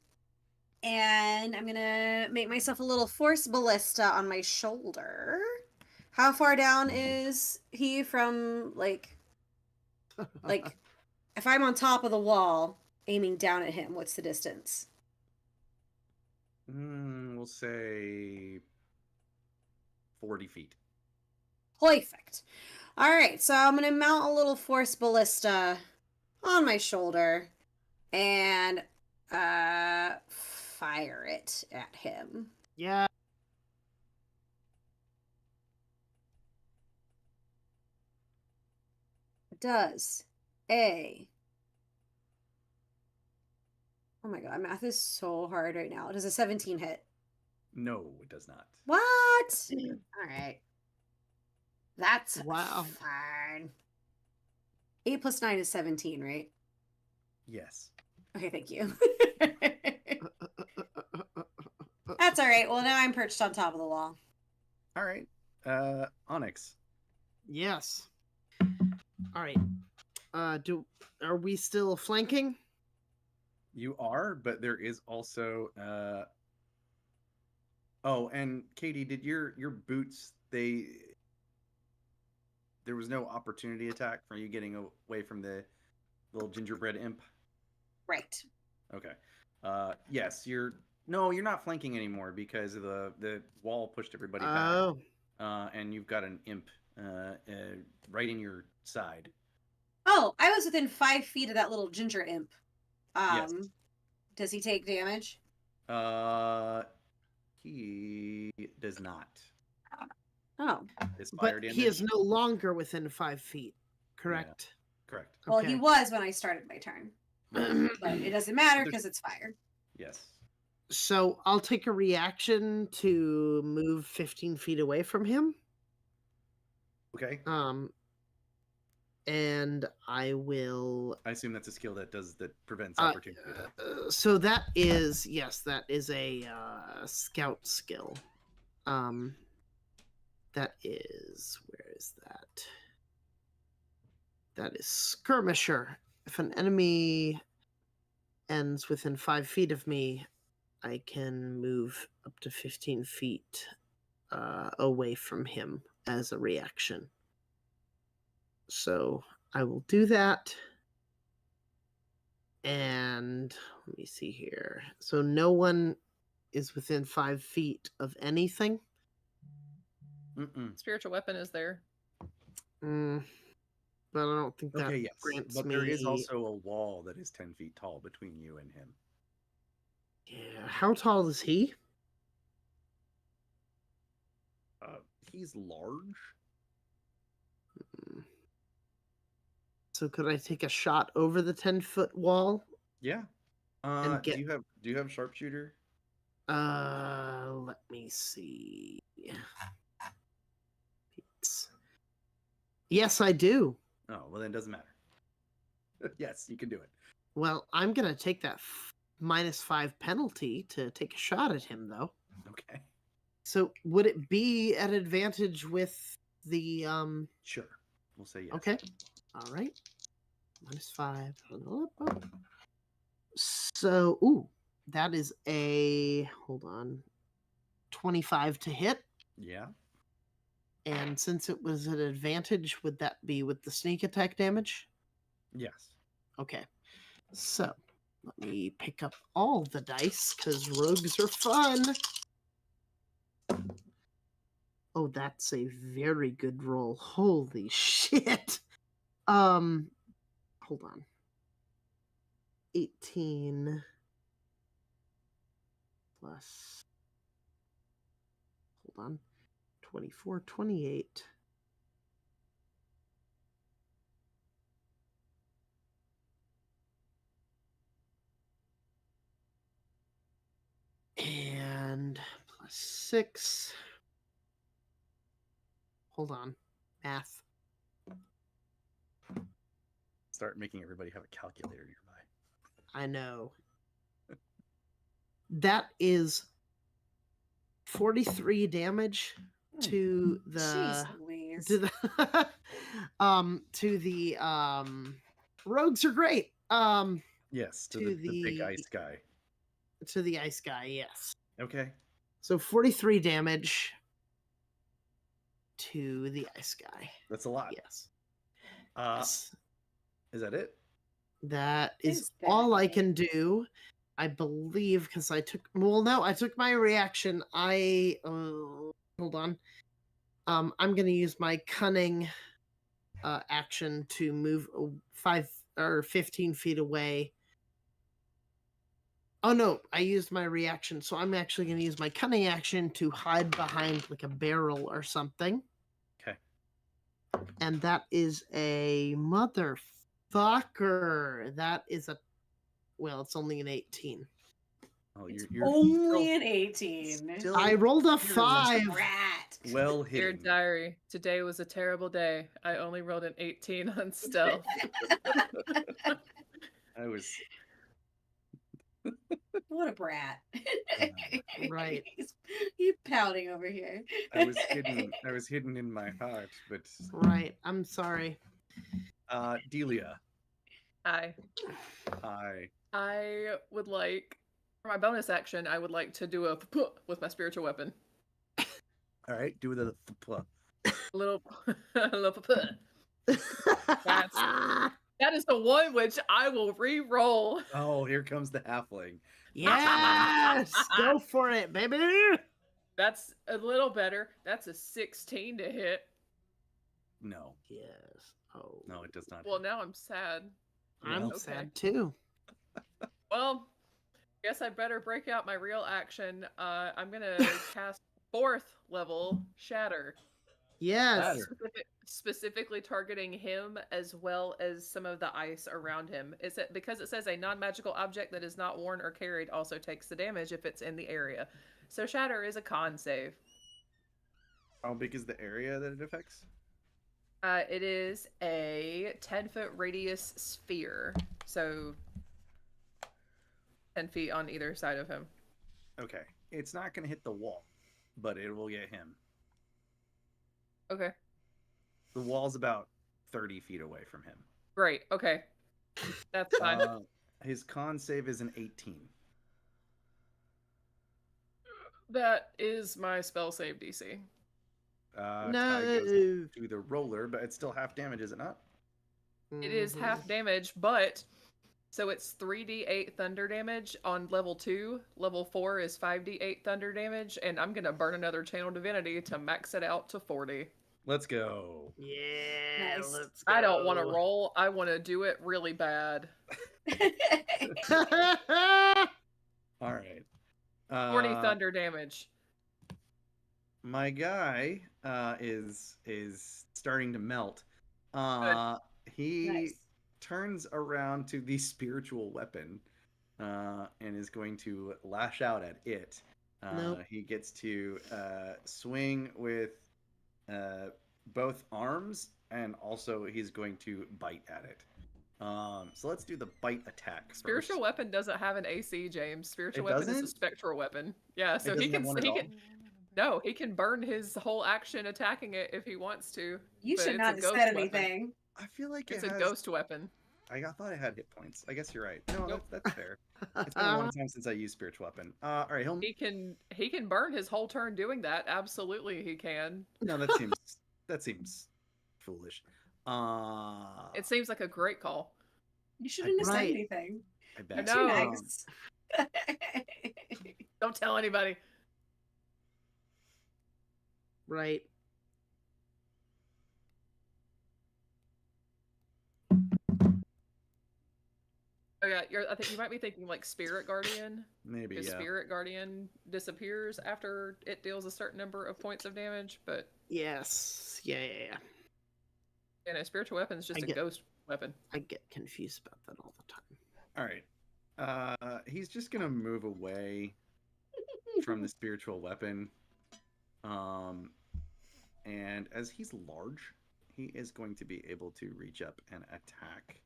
I'm gonna make myself a little force ballista on my shoulder. How far down is he from like if I'm on top of the wall aiming down at him, what's the distance? We'll say 40 feet. Perfect. All right, so I'm gonna mount a little force ballista on my shoulder and fire it at him. Yeah. Does a oh my god, math is so hard right now. Does a 17 hit? No, it does not. What? All right. That's Wow. fine. 8 plus 9 is 17, right? Yes. Okay, thank you. That's all right. Well, now I'm perched on top of the wall. All right. Onyx. Yes. All right. Are we still flanking? You are, but there is also oh, and Katie, did your boots there was no opportunity attack from you getting away from the little gingerbread imp? Right. Okay. Yes, you're not flanking anymore because of the wall pushed everybody back. Oh. And you've got an imp right in your side. Oh, I was within 5 feet of that little ginger imp. Yes. Does he take damage? He does not. Oh. His fire But damage. he is no longer within 5 feet, correct? Correct. Well, he Okay. was when I started my turn, but it doesn't matter There's- because it's fire. Yes. So I'll take a reaction to move 15 feet away from him. Okay. And I will. I assume that's a skill that prevents Uh, opportunity. So that is that is a scout skill. That is where is that? That is skirmisher. If an enemy ends within 5 feet of me, I can move up to 15 feet away from him as a reaction. So I will do that. And let me see here. So no one is within 5 feet of anything. Spiritual weapon is there. But I don't think that Okay, yes. grants But me. there is also a wall that is 10 feet tall between you and him. Yeah. How tall is he? He's large. So could I take a shot over the 10-foot wall? Yeah. And get- do you have sharpshooter? Let me see. Yes, I do. Oh, well then it doesn't matter. Yes, you can do it. Well, I'm gonna take that -5 penalty to take a shot at him, though. Okay. So would it be at advantage with the Sure. We'll say yes. Okay. All right. -5. So, that is a, hold on, 25 to hit. Yeah. And since it was an advantage, would that be with the sneak attack damage? Yes. Okay. So, let me pick up all the dice, because rogues are fun. Oh, that's a very good roll. Holy shit. Hold on. 18 plus, hold on, 24, 28. And plus 6. Hold on. Math. Start making everybody have a calculator nearby. I know. That is 43 damage to the Jeez Louise. to the to the rogues are great. Yes, to To the big the- ice guy. To the ice guy, yes. Okay. So 43 damage to the ice guy. That's a lot. Yes. Is that it? That is Is that all I it? can do, I believe, because I took. Well, no, I took my reaction. Hold on. I'm going to use my cunning action to move 5 or 15 feet away. Oh no, I used my reaction, so I'm actually going to use my cunning action to hide behind like a barrel or something. Okay. And that is a motherfucker. That is well, it's only an 18. Oh, It's you're only an 18. still I rolled a Such a 5. rat. well Dear hidden. diary, today was a terrible day. I only rolled an 18 on stealth. I was What a brat. Right. He's pouting over here. I was hidden in my heart, but Right. I'm sorry. Delia, I would like, for my bonus action, I would like to do a with my spiritual weapon. all right, do the A little, a little. That is the one which I will re-roll. Oh, here comes the halfling. Yes! Go for it, baby! That's a little better. That's a 16 to hit. No, Yes. Oh. no, it does not. Well, now I'm sad. I'm Well, okay. sad too. Well, guess I better break out my real action. I'm gonna cast 4th level Shatter. Yes. Shatter. specifically targeting him as well as some of the ice around him. Because it says a non-magical object that is not worn or carried also takes the damage if it's in the area. So Shatter is a con save. How big is the area that it affects? It is a 10-foot radius sphere. So 10 feet on either side of him. Okay. It's not going to hit the wall, but it will get him. Okay. The wall's about 30 feet away from him. Great. Okay. That's fine. His con save is an 18. That is my spell save DC. Tie No. goes to the roller, but it's still half damage, is it not? It is half damage, but so it's 3d8 thunder damage on level 2. Level 4 is 5d8 thunder damage, and I'm gonna burn another channel divinity to max it out to 40. Let's go. Yeah, Nice. let's go. I don't want to roll. I want to do it really bad. All right. 40 thunder damage. My guy is starting to melt. He Nice. turns around to the spiritual weapon and is going to lash out at it. Nope. He gets to swing with both arms, and also he's going to bite at it. So let's do the bite attack Spiritual first. weapon doesn't have an AC, James. Spiritual It weapon is a doesn't? spectral weapon. Yeah, so It he doesn't can have one at he all? can no, he can burn his whole action attacking it if he wants to. You but should it's not a have ghost said weapon. anything. I feel like It's it a has... ghost weapon. I thought it had hit points. I guess you're right. No, Nope. that's fair. It's been a long time since I used spiritual weapon. All right, he'll... He can burn his whole turn doing that. Absolutely, he can. No, that seems foolish. It seems like a great call. You shouldn't have said Right. anything. I bet. No. Too nice. Don't tell anybody. Right. Oh yeah, I think you might be thinking like Spirit Guardian. Maybe, Because yeah. Spirit Guardian disappears after it deals a certain number of points of damage, but Yes. Yeah. spiritual weapon is just I a get- ghost weapon. I get confused about that all the time. All right. He's just gonna move away from the spiritual weapon. And as he's large, he is going to be able to reach up and attack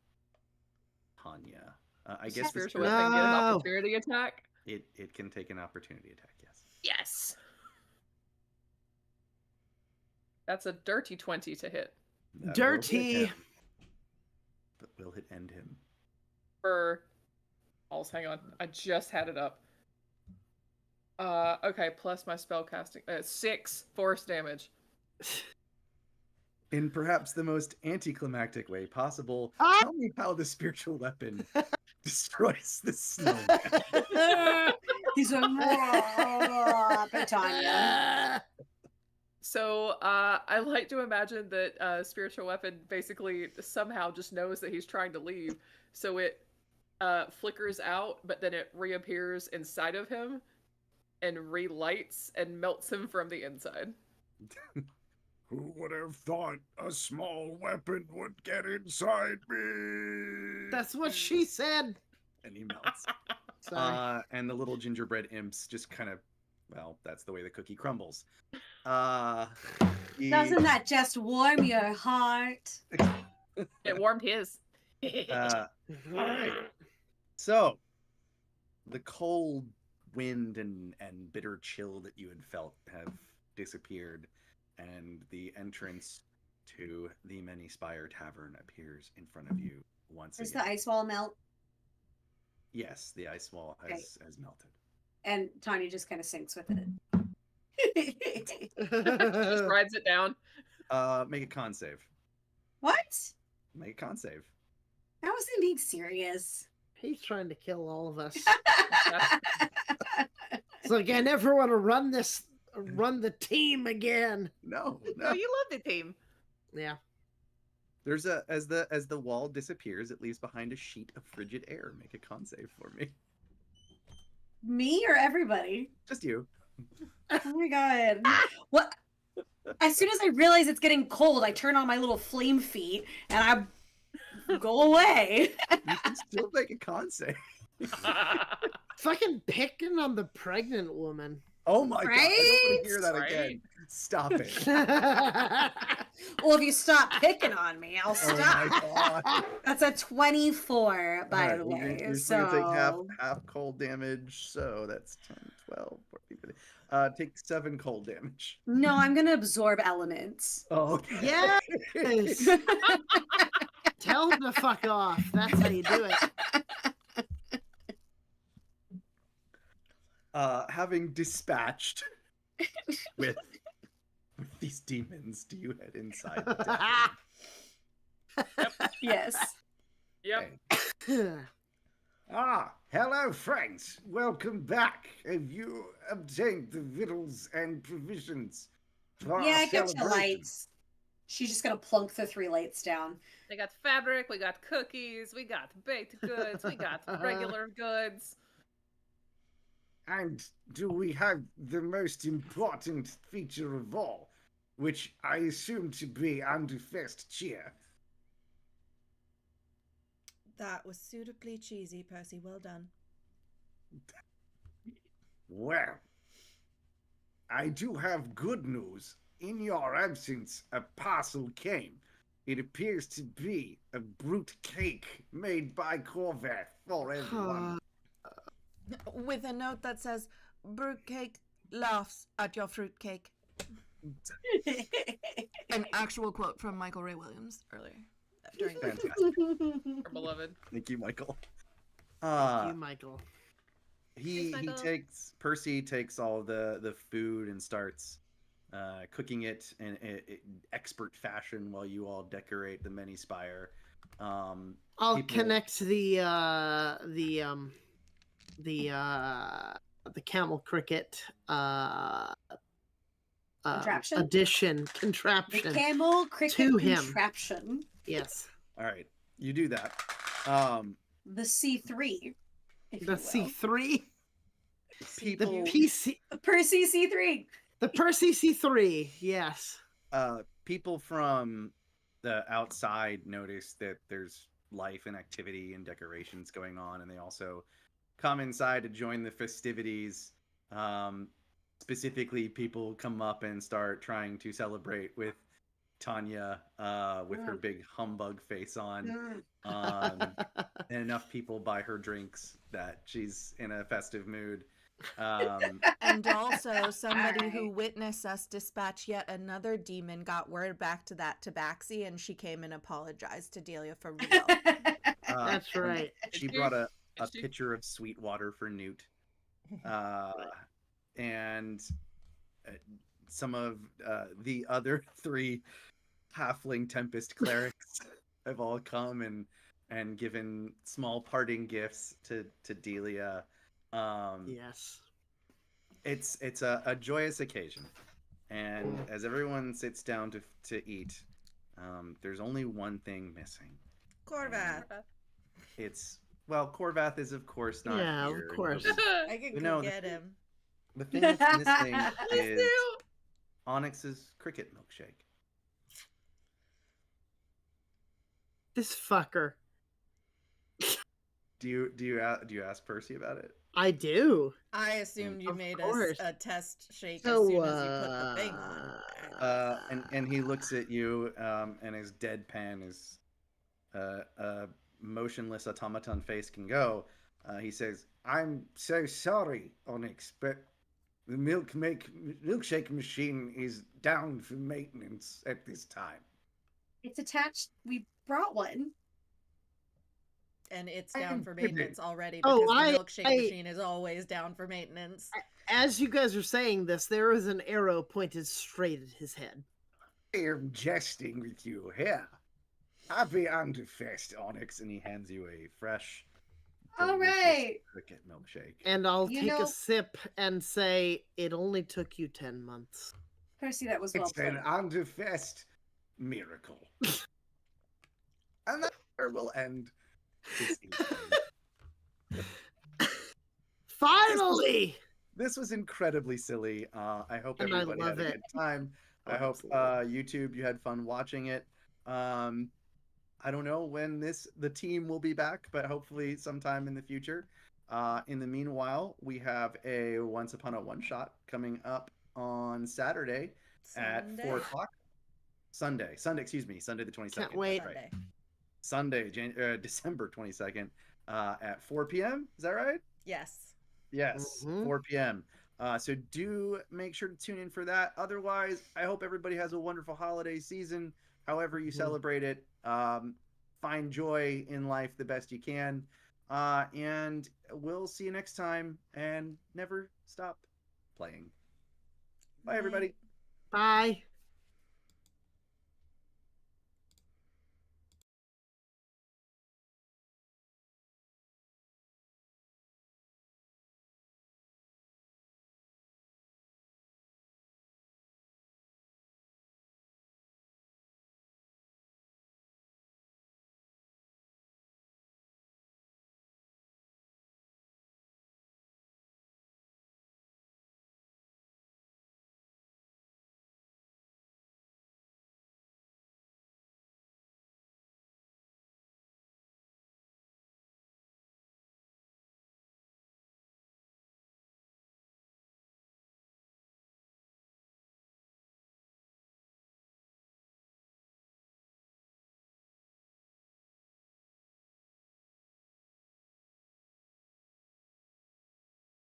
Tanya. I Does guess the this spiritual weapon get an No. opportunity attack. it can take an opportunity attack. Yes. Yes. That's a dirty 20 to hit. That will hit Dirty. him. But will it end him? For hang on. I just had it up. Okay, plus my spell casting. 6 force damage. In perhaps the most anticlimactic way possible, Ah! tell me how the spiritual weapon destroys the snowman. He's a Tanya. So I like to imagine that spiritual weapon basically somehow just knows that he's trying to leave, so it flickers out, but then it reappears inside of him and relights and melts him from the inside. Who would have thought a small weapon would get inside me? That's what she said. And he melts. Sorry. And the little gingerbread imps just kind of, well, that's the way the cookie crumbles. He- Doesn't that just warm your heart? It warmed his. all right. So, the cold wind and bitter chill that you had felt have disappeared, and the entrance to the Many Spire Tavern appears in front of you once Does again. the ice wall melt? Yes, the ice wall Okay. has melted. And Tanya just kind of sinks with it. Just rides it down. Make a con save. What? Make a con save. I wasn't being serious. He's trying to kill all of us. It's like I never want to run the team again. No, No, you love the team. Yeah. There's as the wall disappears, it leaves behind a sheet of frigid air. Make a con save for me. Me or everybody? Just you. Oh my god. What? As soon as I realize it's getting cold, I turn on my little flame feet and I go away. You can still make a con save. Fucking picking on the pregnant woman. Oh my god! I don't want to hear that Right? again. Stop it. Well, if you stop picking on me, I'll Oh stop. my god! That's a 24, by Alright, the well, way. you're still gonna take half So cold damage, so that's 10, 12, 14, 15. Take 7 cold damage. no, I'm gonna absorb elements. Oh, okay. Yes. Tell him to fuck off. That's how you do it. Having dispatched with these demons, do you head inside the tavern? Yes. Yep. Okay. Ah, hello, friends. Welcome back. Have you obtained the victuals and provisions for Yeah, our I get you celebration? lights. She's just gonna plunk the 3 lights down. We got fabric, we got cookies, we got baked goods, we got regular goods. And do we have the most important feature of all, which I assume to be Underfest cheer? That was suitably cheesy, Percy. Well done. Well, I do have good news. In your absence, a parcel came. It appears to be a brute cake made by Corvath for everyone. With a note that says, "Fruitcake laughs at your fruitcake." An actual quote from Michael Ray Williams earlier. During Fantastic. Our beloved. Thank you, Michael. Thank you, Michael. He Thanks, Michael. Percy takes all the food and starts cooking it in expert fashion while you all decorate the many spire. I'll people- connect the camel cricket Contraption? addition The contraption. camel cricket To him. contraption. Yes, All right, you do that. The C3. If the you will. C3, the People PC, Percy C3. the Percy C3. Yes. people from the outside notice that there's life and activity and decorations going on, and they also come inside to join the festivities. Specifically, people come up and start trying to celebrate with Tanya with her big humbug face on. And enough people buy her drinks that she's in a festive mood. And also, somebody who witnessed us dispatch yet another demon got word back to that tabaxi, and she came and apologized to Delia for real. That's right. She brought a pitcher of sweet water for Newt. And some of the other 3 halfling tempest clerics have all come and given small parting gifts to Delia. Yes. It's a joyous occasion, and as everyone sits down to eat, there's only one thing missing. Corvath. Corvath is of course not Yeah, here. of course. I can You go know, get him. The thing that's missing Please is do. Onyx's cricket milkshake. This fucker. Do you ask Percy about it? I do. I assumed you Of made course. a test shake as So, soon as you put the thing on. And he looks at you, and his deadpan is motionless automaton face can go. He says, I'm so sorry, Onyx, but the milkshake machine is down for maintenance at this time. It's attached. We brought one. And it's down for kidding. maintenance already Oh, because the I- milkshake machine is always down for maintenance. As you guys are saying this, there is an arrow pointed straight at his head. I am jesting with you here. Happy Underfest, Onyx, and he hands you a fresh, All delicious right. cricket milkshake. And I'll You take know- a sip and say, it only took you 10 months. Percy, that was well It's an played. Underfest miracle. And that's where we'll end this evening. Finally! This was incredibly silly. I hope And I everybody love had a it. good time. I hope absolutely. YouTube you had fun watching it. I don't know when the team will be back, but hopefully sometime in the future. In the meanwhile, we have a Once Upon a One Shot coming up on Saturday at Sunday. 4 o'clock. Sunday, excuse me, Sunday the 22nd. Can't wait. That's right. Sunday. Sunday, December 22nd at 4 p.m. Is that right? Yes. Yes, Mhm. 4 p.m. So do make sure to tune in for that. Otherwise, I hope everybody has a wonderful holiday season, however you Mhm. celebrate it. Find joy in life the best you can. And we'll see you next time, and never stop playing. Bye, everybody. Night. Bye.